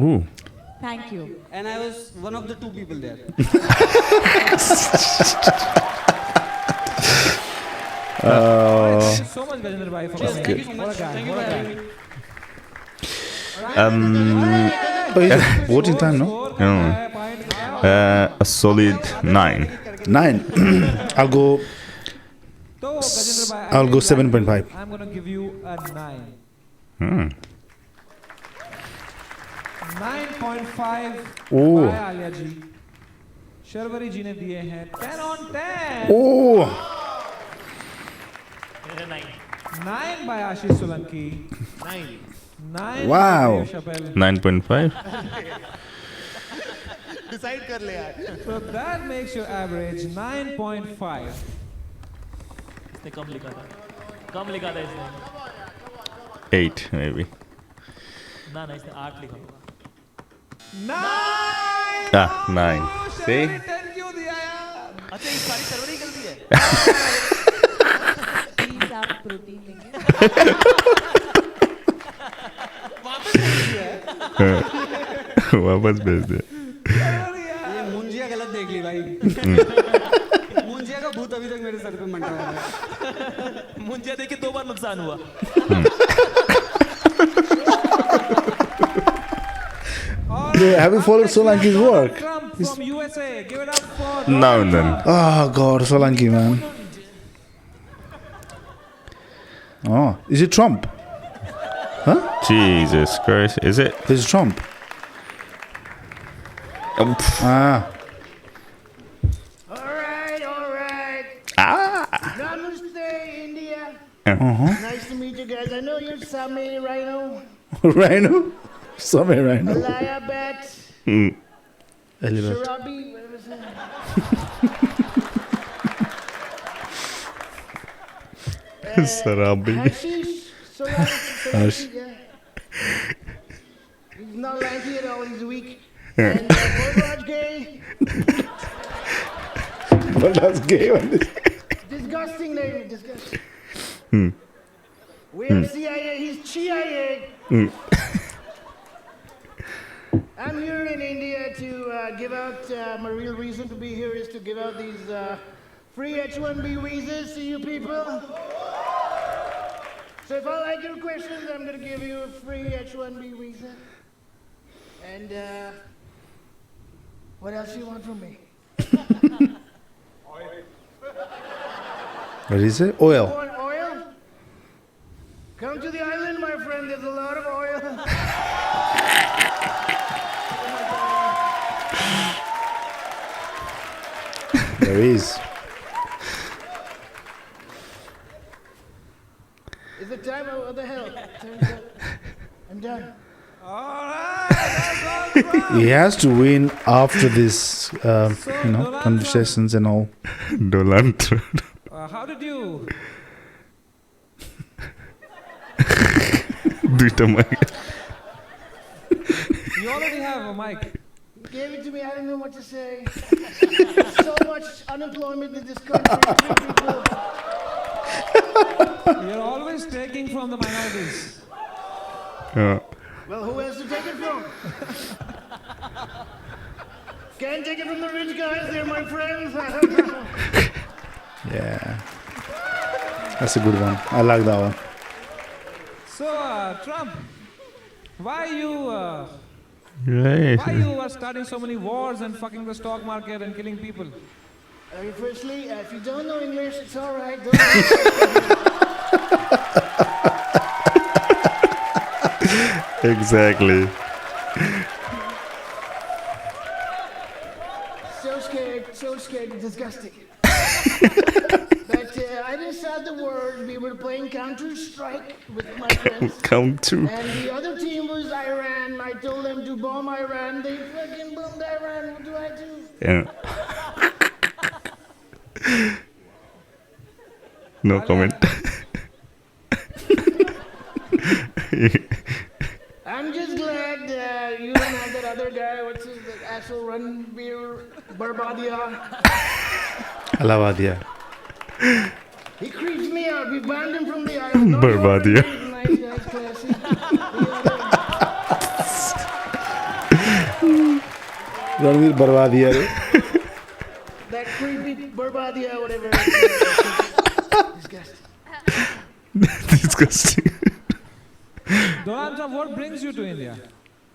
Ooh. Thank you and I was one of the 2 people there. thank you so much Gajendra bhai for coming Thank you so what a much. guy Thank you what for a having guy me. Oh, it's voting time, no? A solid 9. 9. I'll go. तो गजेंद्र भाई I'll go 7.5. I'm going to give you a 9 Hmm. 9.5 Oh. by Alia जी शर्वरी जी ने दिए हैं 10 on 10 Oh. 9 by Ashish Solanki 9 Wow. by Chappelle 9.5. Decide कर ले यार. so that makes your average 9.5 इसने कम लिखा था इसने 8 maybe. ना इसने 8 लिखा होगा 9 Ah, 9. See? 10 क्यों दिया यार अच्छा ये सारी सर्वरी गलती है प्लीज आप प्रोटीन लेंगे वापस भेज दे. ये मुंजिया गलत देख ली भाई. मुंजिया का भूत अभी तक मेरे सर पे मंडरा रहा है. मुंजिया देख के 2 बार नुकसान हुआ Have you followed Solanki's work? Trump from USA give it up for Now and then. Oh God, Solanki, man. Oh, is it Trump? Jesus Christ. Is it? This is Trump. Oh, pff. Ah. All right. Ah. Namaste, India. Nice to meet you guys. I know you're Sami Rhino, Rhino? Some Rhino. Alaya Bat, Elephant. Sharabi. What was that? Sarabi. Hashish. Sarabi. Yeah. He's not lanky at all. He's weak. And Boraj Gay. What does gay on this? Disgusting name. Disgusting. We're CIA. He's CIA. I'm here in India to give out, my real reason to be here is to give out these free H-1B visas to you people. So if I like your questions, I'm going to give you a free H-1B visa. And what else do you want from me? What is it? You Oil. want oil? Come to the island, my friend. There's a lot of oil. There is. Is it time? What the hell? Time's up. I'm done. He has to win after this, conversations and all. Dolan Trump. How did you? Do it, mic. You already have a mic. You gave it to me. I don't know what to say. So much unemployment in this country. People. You're always taking from the minorities. Well, who else to take it from? Can't take it from the rich guys. They're my friends. I don't know. Yeah. That's a good one. I like that one. So, Trump, why you are starting so many wars and fucking the stock market and killing people? Firstly, if you don't know English, it's all right. Exactly. So scared, disgusting. But I didn't start the war. We were playing Counter-Strike with my friends. Counter. And the other team was Iran. I told them to bomb Iran. They fucking bombed Iran. What do I do? Yeah. No comment. I'm just glad you don't have that other guy. What's his asshole Ranveer Barbadia? Alavadia. He creeps me out. We banned him from the island. Barbadia. Nice guy, classy. Ranveer Barbadia. That creepy Barbadia, whatever. Disgusting. Disgusting. Donald Trump, what brings you to India?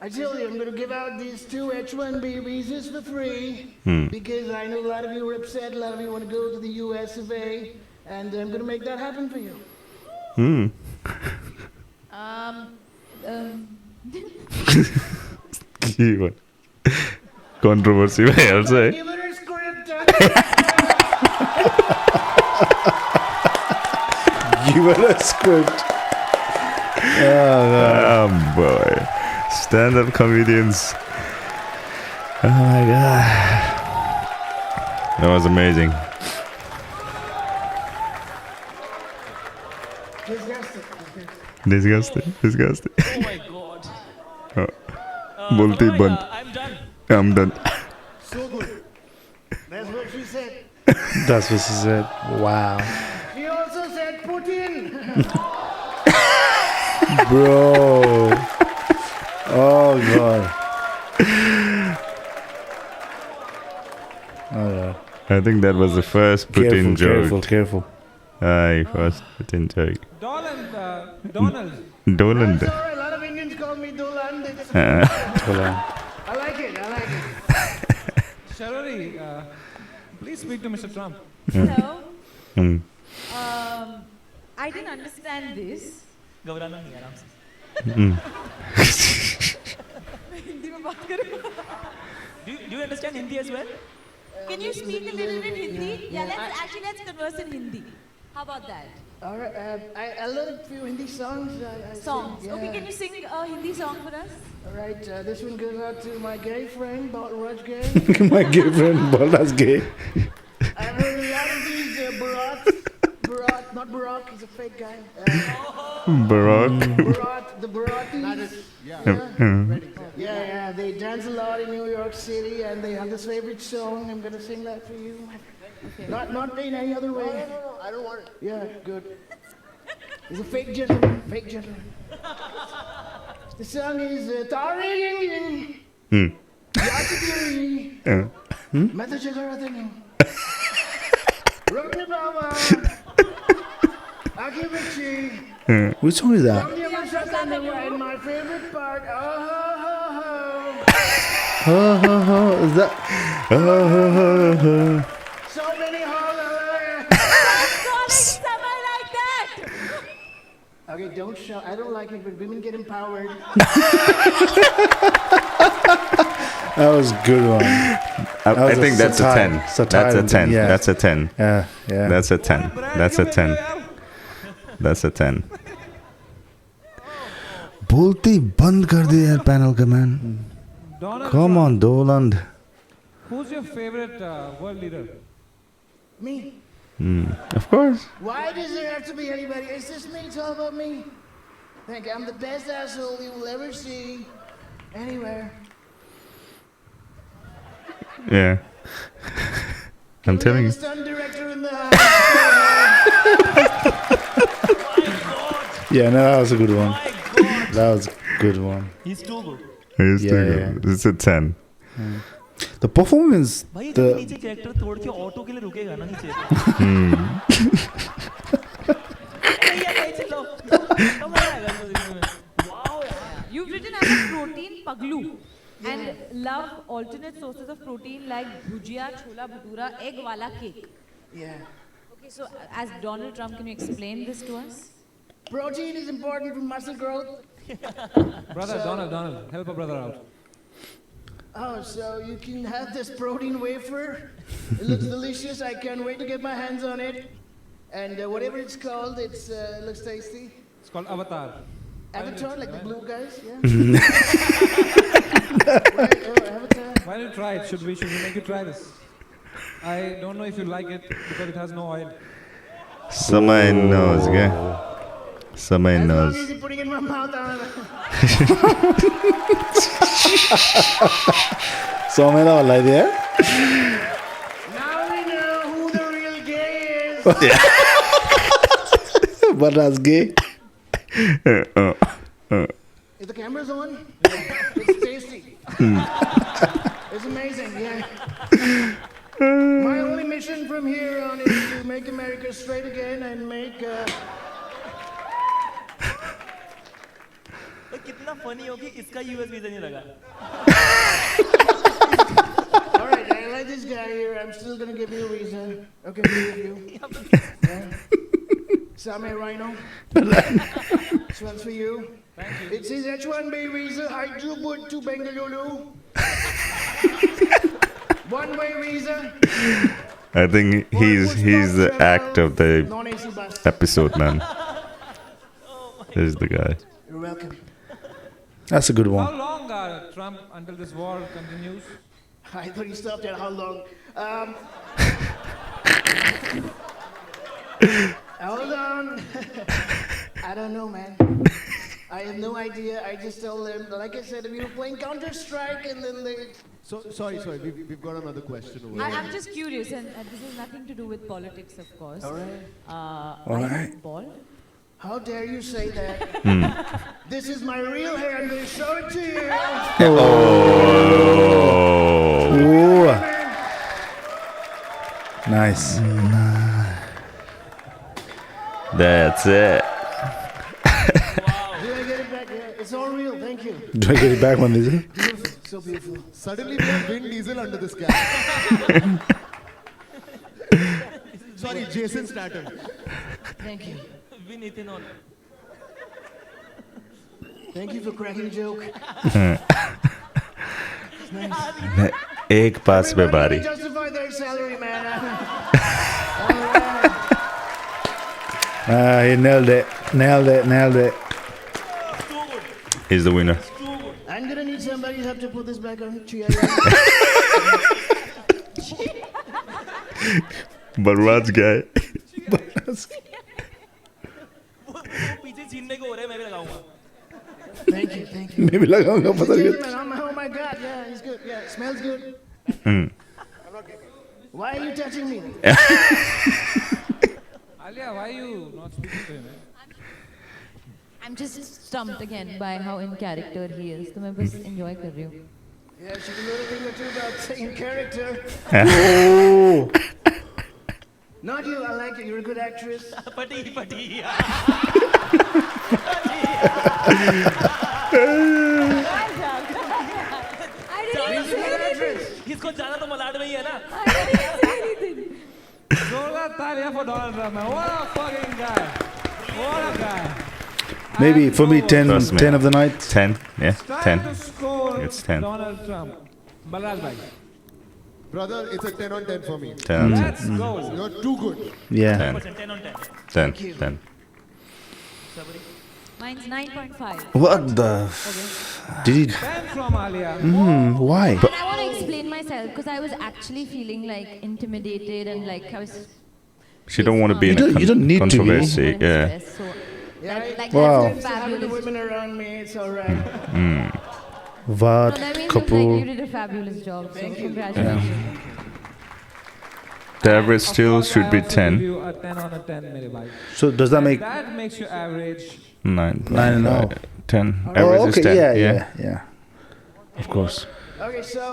I tell you, I'm going to give out these 2 H-1B visas for free because I know a lot of you are upset. A lot of you want to go to the US of A, and I'm going to make that happen for you. Controversy, I'll say. Give her a script. Give her a script. Oh boy. Stand-up comedians. Oh my god. That was amazing. Disgusting. Oh my god. Bolte Bye-bye, band. I'm done. I'm done. So good. That's what she said. That's what she said. Wow. She also said Putin. Bro. Oh, God. Oh, God. I think that was the first Putin joke. Careful. First Putin joke. Donald. Dolan. Sorry, a lot of Indians call me Dolan. Hold on. I like it. Sharari, please speak to Mr. Trump. Hello. Hmm. I didn't understand this. घबराना नहीं आराम से. हिंदी में बात करो. Do you understand Hindi as well? Can you speak a little bit Hindi? Yeah, let's converse in Hindi. How about that? All right, I learned a few Hindi songs. Songs. Sing, Okay, yeah. can you sing a Hindi song for us? All right, this one goes out to my gay friend, Balraj Gay. My gay friend Balraj Gay. I've heard a lot of these Bharat, not Barack, he's a fake guy. Barack. Bharat, the Bharatis. Yeah, they dance a lot in New York City, and they have this favorite song. I'm gonna sing that for you. Okay. Not in any other way. No, I don't want it. Yeah, good. He's a fake gentleman, fake gentleman. The song is Tari Ying Ying. Yachigiri. Meta Chagaratani. Rukni Baba. Akibichi. Which song is that? And my favorite part. Oh, Is that? so many hollers. Calling someone like that! Okay, don't shout. I don't like it when women get empowered. That was a good one. I think that's a 10. That's a 10. Yeah. That's a 10. Yeah. That's a 10. That's a 10. That's a 10. बोलती बंद कर दे यार panel का man. Donald Come Trump, on, Doland. who's your favorite world leader? Me. Of course. Why does there have to be anybody? It's just me. It's all about me. Thank you. I'm the best asshole you will ever see anywhere. Yeah. I'm telling you. Stunt director in the Yeah, no, that was a good one. That was a good one. He's too good. It's Yeah, too yeah. good. It's a 10. The performance, भाई the नीचे character तोड़ के auto के लिए रुकेगा ना नीचे You've written as a protein paglu and love alternate sources of protein like bhujia, chola bhatura, egg wala cake. Yeah. Okay, so as Donald Trump, can you explain this to us? Protein is important for muscle growth. Brother, Donald, help a brother out. Oh, so you can have this protein wafer. It looks delicious. I can't wait to get my hands on it. And whatever it's called, it looks tasty. It's called Avatar. Avatar, like the blue guys, yeah? Avatar. Why don't you try it? Should we make you try this? I don't know if you like it because it has no oil. Samay knows, okay? Samay As long knows. as you're putting it in my mouth, so many वाला है. now we know who the real gay is. Balraj Gay. If the camera's on, it's tasty. It's amazing, yeah. My only mission from here on is to make America straight again and make... तो कितना funny हो कि इसका US visa नहीं लगा All right, I like this guy here. I'm still gonna give you a reason. Okay, you. Yeah. Same Rhino. This one's for you. Thank you. It says H1B visa, Hyderabad to Bengaluru. One-way visa. I think he's the act of the Non-AC bus. episode, man. He's the guy. You're welcome. That's a good How one. long, Trump, until this war continues? I thought you stopped at how long. Hold on. I don't know, man. I have no idea. I just told them, like I said, we were playing Counter-Strike and then they... So, sorry, we've got another question over here. I'm just curious, and this has nothing to do with politics, of course. All right. Are you bald? How dare you say that? This is my real hair. I'm going to show it to you. Oh. Nice. That's it. Do I get it back? Yeah, it's all real. Thank you. Do I get it back one this? Beautiful. So beautiful. Suddenly we have Vin Diesel under this guy. Sorry, Jason Statham. Thank you. Win ethanol Thank you for cracking joke. एक पास में बारी. Justify their salary, man. All right. He nailed it. Nailed it. Nailed it. He's the winner. I'm gonna need somebody's help to put this back on. Barwaz guy. पीछे छीनने को हो रहा है मैं भी लगाऊंगा Thank you, thank you. मैं भी लगाऊंगा पता नहीं. Oh my God, yeah, it's good. Yeah, it smells good. Why are you touching me? Alia, why you not speaking to him? I'm just stumped again by how in character he is. तो मैं बस enjoy कर रही हूँ. Yeah, she can do a thing or two about saying character. Oh. Not you, I like it. You're a good actress. पटी इसको जाना तो मलाड में ही है ना जोरदार तालियां for Donald Trump. What a fucking guy. What a guy. Maybe for me 10 Trust me. 10 of the night. 10, yeah, Time 10. to score It's 10. Donald Trump. Balraj bhai. Brother, it's a 10 on 10 for me. 10 on 10. Let's go. You're too good. Yeah. 10. 10 on 10 10. 10. Mine's 9.5. What the? Did he? 10 from Alia. Why? And I want to explain myself because I was actually feeling like intimidated and like I was. She don't want to be in a You don't need to be. controversy. Yeah. So, Yeah, like Wow. that's Having the fabulous. women around me, it's all right. What? No, that means Kapoor. like you did a fabulous job. So congratulations. The average still Of course, should I be also 10. give you a 10 on a 10, mere bhai. So does that make That makes you average. 9. 9.5? 10. Oh, Average okay. is 10. Yeah. Of course. Okay, so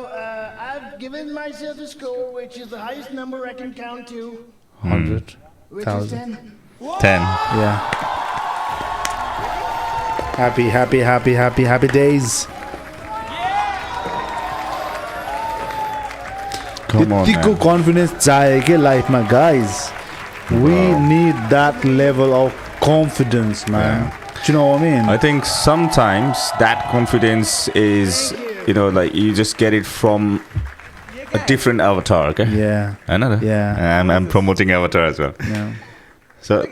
I've given myself a score which is the highest number I can count to, 100. which is 10. 10. Yeah. Happy days. Come on, Tikko man. confidence चाहिए life में, guys. We need that level of confidence, man. Do you know what I mean? I think sometimes that confidence is, you know, like you just get it from a different avatar, okay? Yeah. Another? Yeah. I'm promoting Avatar as well. Yeah. So,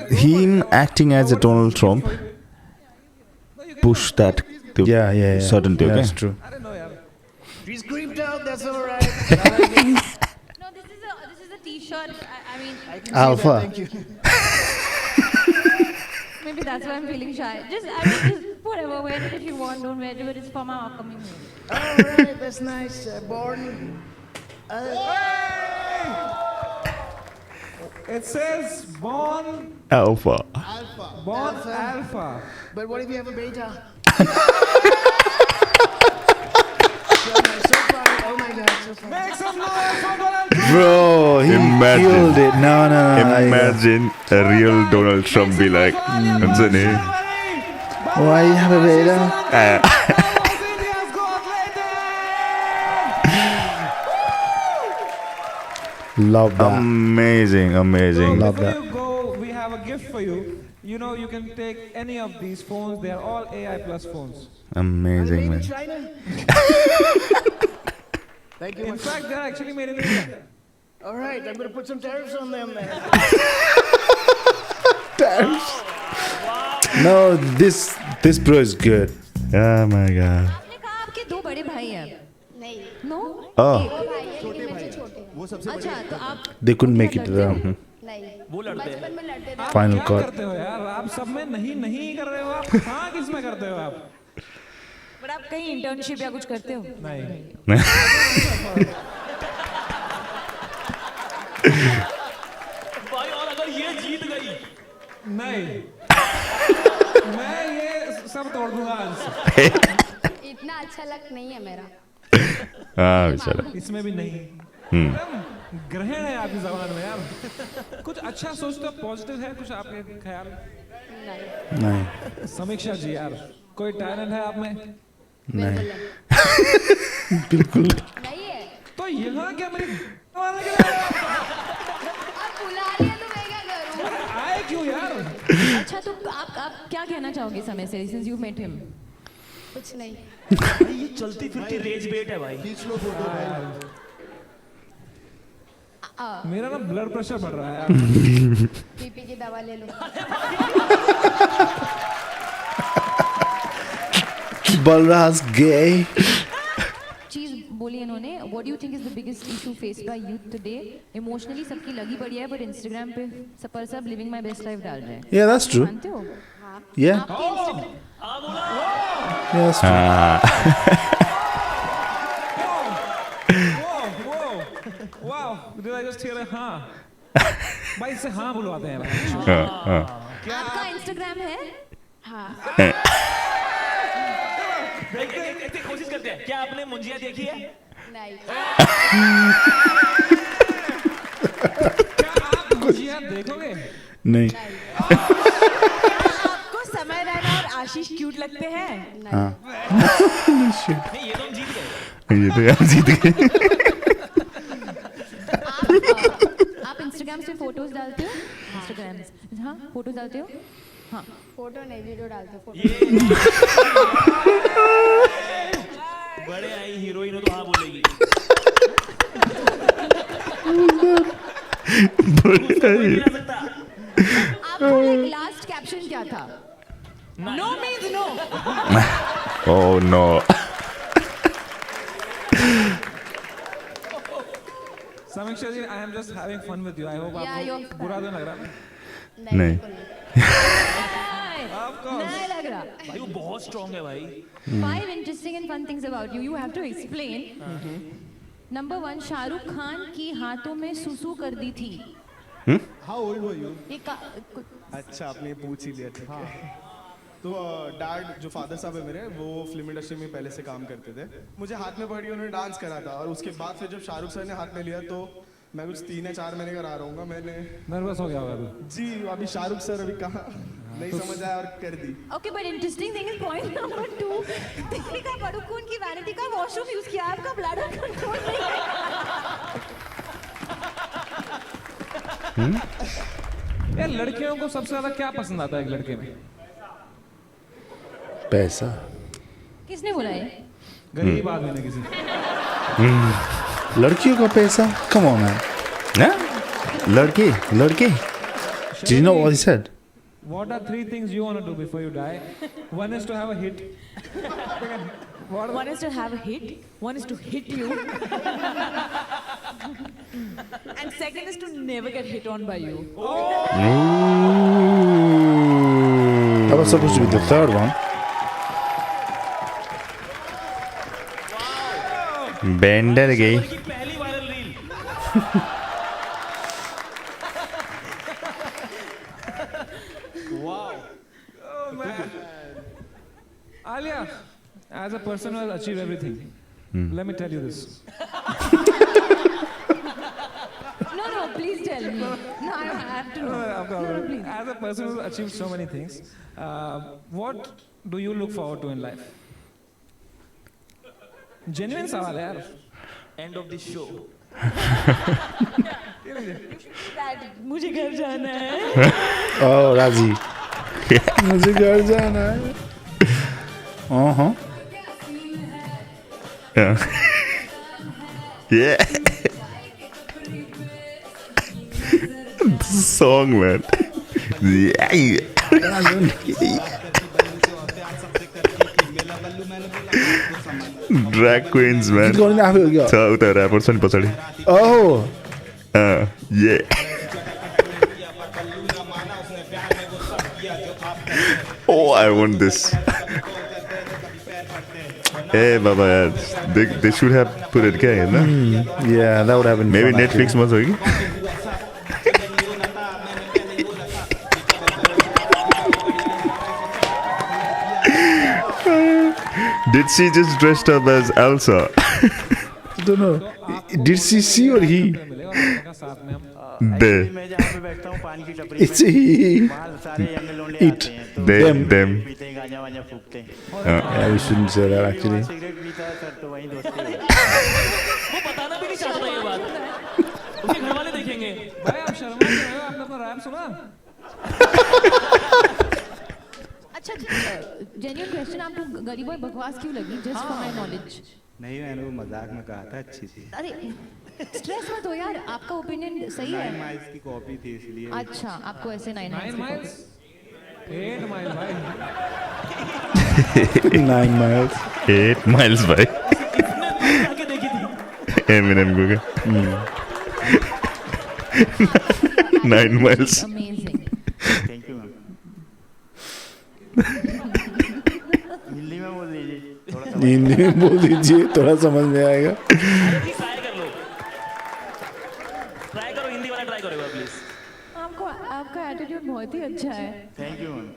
him acting as a Donald Trump push that to Yeah. certainty, Yeah, okay? that's true. He's creeped out, that's all right. No, this is a T-shirt. I mean, I can Alpha. see that, thank you. maybe that's why I'm feeling shy. Just whatever. Wear it if you want. Don't wear it, but it's for my upcoming movie. All right, that's nice. Born. It says born Alpha. alpha. But what if you have a beta? Oh my God, so funny. Make some noise for Donald Trump. Bro, he Imagine. killed it. No. Imagine a real Donald Trump be like, what's the name? Why you have a beta? India's got Love that. Amazing. Love Before that. you go, we have a gift for you. You know, you can take any of these phones. They are all AI plus phones. Amazing, Made in man. China? Thank you. In fact, they're actually made in India. All right, I'm going to put some tariffs on them then. No, this bro is good. Oh my God. आपने कहा आपके दो बड़े भाई हैं. नहीं No? Oh. वो भाई है लेकिन मेरे से छोटे हैं। अच्छा, तो आप They couldn't make it. नहीं वो लड़ते हैं बचपन में लड़ते थे आप Final क्या cut. करते हो यार? आप सब में नहीं कर रहे हो आप. हाँ, किस में करते हो आप? बट आप कहीं इंटर्नशिप या कुछ करते हो? नहीं. भाई और अगर ये जीत गई नहीं. मैं ये सब तोड़ दूंगा आज. इतना अच्छा लक नहीं है मेरा Ah, बेचारा. इसमें भी नहीं. ग्रहण है आपकी जबान में यार. कुछ अच्छा सोचते हो, पॉजिटिव है कुछ आपके ख्याल? नहीं. समीक्षा जी यार, कोई टैलेंट है आप में? नहीं. बिल्कुल. नहीं है तो यहाँ क्या मेरी अब बुला लिया तो मैं क्या करूं आए क्यों यार? अच्छा, तो आप क्या कहना चाहोगे समय से since you met him? कुछ नहीं ये चलती फिरती रेज बेट है भाई खींच लो फोटो भाई. मेरा ना ब्लड प्रेशर बढ़ रहा है यार। बीपी की दवा ले लो। Balraj gay. चीज बोली इन्होंने, what do you think is the biggest issue faced by youth today? Emotionally सबकी लगी पड़ी है, but Instagram पे सब living my best life डाल रहे हैं। Yeah, that's true. मानते हो? Yeah. आपके Instagram Yeah, that's true. Wow, did I just hear a हाँ? भाई इससे हाँ बुलवाते हैं भाई। आपका Instagram है? हाँ। एक कोशिश करते हैं, क्या आपने मुंजिया देखी है? नहीं। क्या आप मुझिया देखोगे? नहीं। आपको समय रैना और आशीष क्यूट लगते हैं? हाँ। नहीं, ये तो हम जीत गए। ये तो यार जीत गए। आप Instagram पे फोटोज डालते हो? Instagram हाँ फोटोज डालते हो? हाँ। फोटो नहीं, वीडियो डालते फोटो। बड़े आई हीरोइन हो तो हाँ बोलेगी। आपका लास्ट कैप्शन क्या था? No means no. Oh no. समीक्षा जी, I am just having fun with you. I hope आपको बुरा तो लग रहा है? नहीं। नहीं लग रहा। भाई वो बहुत स्ट्रॉन्ग है भाई। 5 interesting and fun things about you. You have to explain. Number 1, Shahrukh Khan की हाथों में सुसु कर दी थी। How old were you? अच्छा, आपने पूछ ही लिया, ठीक है। तो डैड जो फादर साहब है मेरे, वो फिल्म इंडस्ट्री में पहले से काम करते थे। मुझे हाथ में पड़ी, उन्होंने डांस करा था, और उसके बाद फिर जब शाहरुख सर ने हाथ में लिया तो मैं कुछ 3 या 4 महीने का रहा रहूँगा। मैंने नर्वस हो गया होगा अभी। जी, अभी शाहरुख सर अभी कहाँ नहीं समझ आया और कर दी। Okay, but interesting thing is point number 2. Deepika Padukone की वैनिटी का वॉशरूम यूज किया, आपका ब्लैडर कंट्रोल नहीं है। यार लड़कियों को सबसे ज्यादा क्या पसंद आता है एक लड़के में? पैसा। किसने बोला ये? गरीब आदमी ने किसी। लड़कियों का पैसा? Come on, man. ना? लड़के। Do you know what he said? What are 3 things you want to do before you die? One is to have a hit. One is to have a hit. One is to hit you. And second is to never get hit on by you. That was supposed to be the third one. बेंडर गई। पहली viral reel. Wow. Oh man. Alia, as a person who has achieved everything, let me tell you this. No, please tell me. No, I have to know. No, please. As a person who has achieved so many things, what do you look forward to in life? Genuine सवाल है यार। End of the show. मुझे घर जाना है। Oh, राजी। मुझे घर जाना है। Yeah. This song, man. Yeah. Drag queens, man. गीत गाउने आफै हो क्या? छ उता ऱ्यापर छ नि पछाडि। Oh. Yeah. Oh, I want this. Hey, Baba, they should have put it again, no? Yeah, that would have been Maybe fun, Netflix actually. must hogi. Did she just dressed up as Elsa? I don't know. Did she see or he? They. मैं जहाँ पे बैठता हूँ पान की टपरी It's he. वहाँ सारे यंग लोंडे It. आते हैं तो Them. पीते हैं गांजा वांजा फूकते हैं Yeah, we shouldn't say that actually. Cigarette पीता है सर तो वहीं दोस्ती है वो बताना भी नहीं चाहता ये बात। उसके घर वाले देखेंगे। भाई आप शर्मा क्यों हो? आपने अपना रैप सुना? अच्छा, genuine question, आपको गरीब और बकवास क्यों लगी? Just for my knowledge. नहीं मैंने वो मजाक में कहा था, अच्छी थी। अरे स्ट्रेस मत हो यार, आपका ओपिनियन सही है। 9 माइल्स की कॉपी थी इसलिए। अच्छा, आपको ऐसे 9 माइल्स 8 माइल भाई 9 miles. 8 miles भाई Eminem को क्या 9 miles Amazing. Thank you ma'am. Hindi में बोल दीजिए थोड़ा सा। हिंदी में बोल दीजिए, थोड़ा समझ में आएगा। ट्राई कर लो, ट्राई करो, हिंदी वाला ट्राई करो प्लीज। आपका एटीट्यूड बहुत ही अच्छा है, थैंक यू मैम।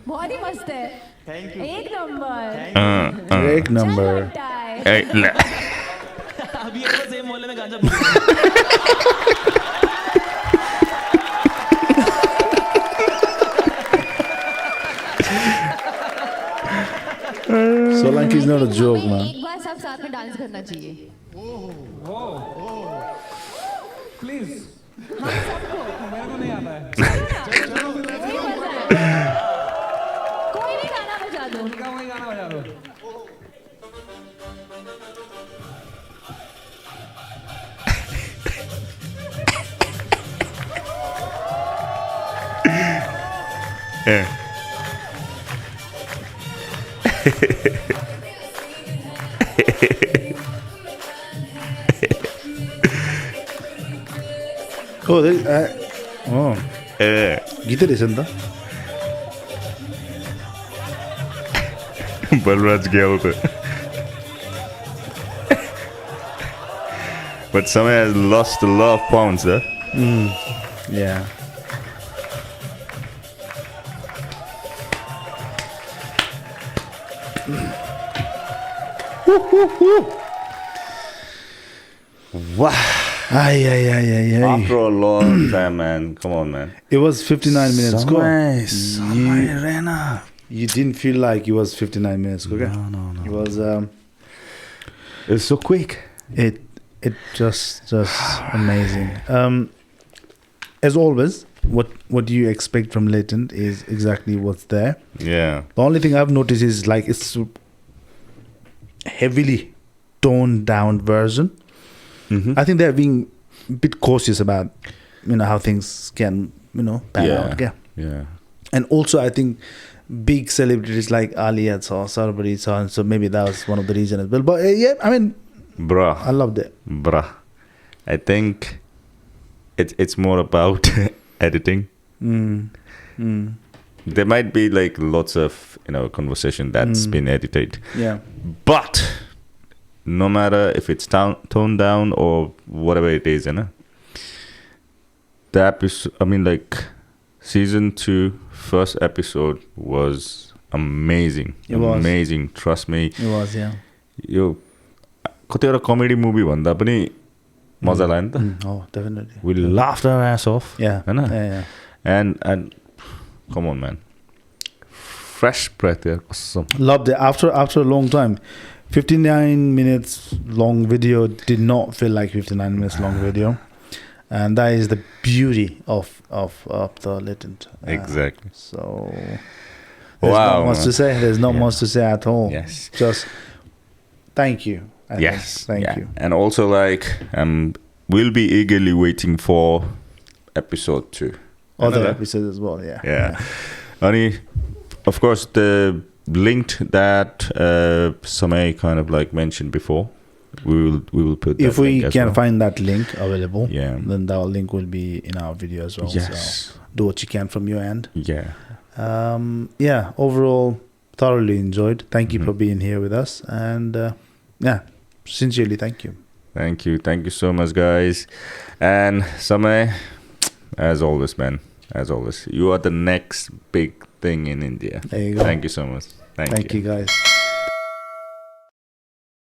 बहुत ही मस्त है। Thank you. एक नंबर। एक नंबर। अभी एक बार सेम मोहल्ले में गांजा बोल Solanki is not a joke, man. एक बार सब साथ में डांस करना चाहिए। प्लीज हम सबको। मेरे को नहीं आता है कोई भी गाना बजा दो। उनका वही गाना बजा दो Oh, guitar isn't that? Balraj गया वो तो but Samay has lost a lot of pounds, huh? Yeah. Wow. Ay. After a long time, man. Come on, man. It was 59 minutes. Go. Samay Rena. You didn't feel like it was 59 minutes, okay? No. It was It's so quick. It just amazing. As always, what you expect from Latent is exactly what's there. Yeah. The only thing I've noticed is like it's heavily toned down version. I think they're being a bit cautious about how things can pan out. Yeah. And also I think big celebrities like Ali had saw, Sarbari saw, and so maybe that was one of the reasons as well. But yeah, I mean, bruh, I loved it. Bruh, I think it's more about editing. There might be like lots of conversation that's been edited. Yeah. But no matter if it's toned down or whatever it is, the episode, season 2 first episode was amazing. It was. Amazing, trust me. It was, yeah. यो कतिवटा comedy movie भन्दा पनि मजा लाग्यो नि त. Oh, definitely. We laughed our ass off. Yeah. Yeah. And come on, man. Fresh breath there. Awesome. Loved it. After a long time. 59 minutes long video did not feel like 59 minutes long video. And that is the beauty of the Latent. Exactly. So there's not much to say. There's not much to say at all. Yes. Just thank you. Thank you. And also we'll be eagerly waiting for episode 2. Other episodes as well, yeah. Yeah. And of course the link that Samay kind of mentioned before, we will put that if we link as can well. find that link available, then that link will be in our video as well. Yes. So do what you can from your end. Yeah. Overall, thoroughly enjoyed. Thank you for being here with us, and sincerely thank you. Thank you so much, guys. And Samay, as always, man, you are the next big thing in India. There you go. Thank you so much. Thank you, guys.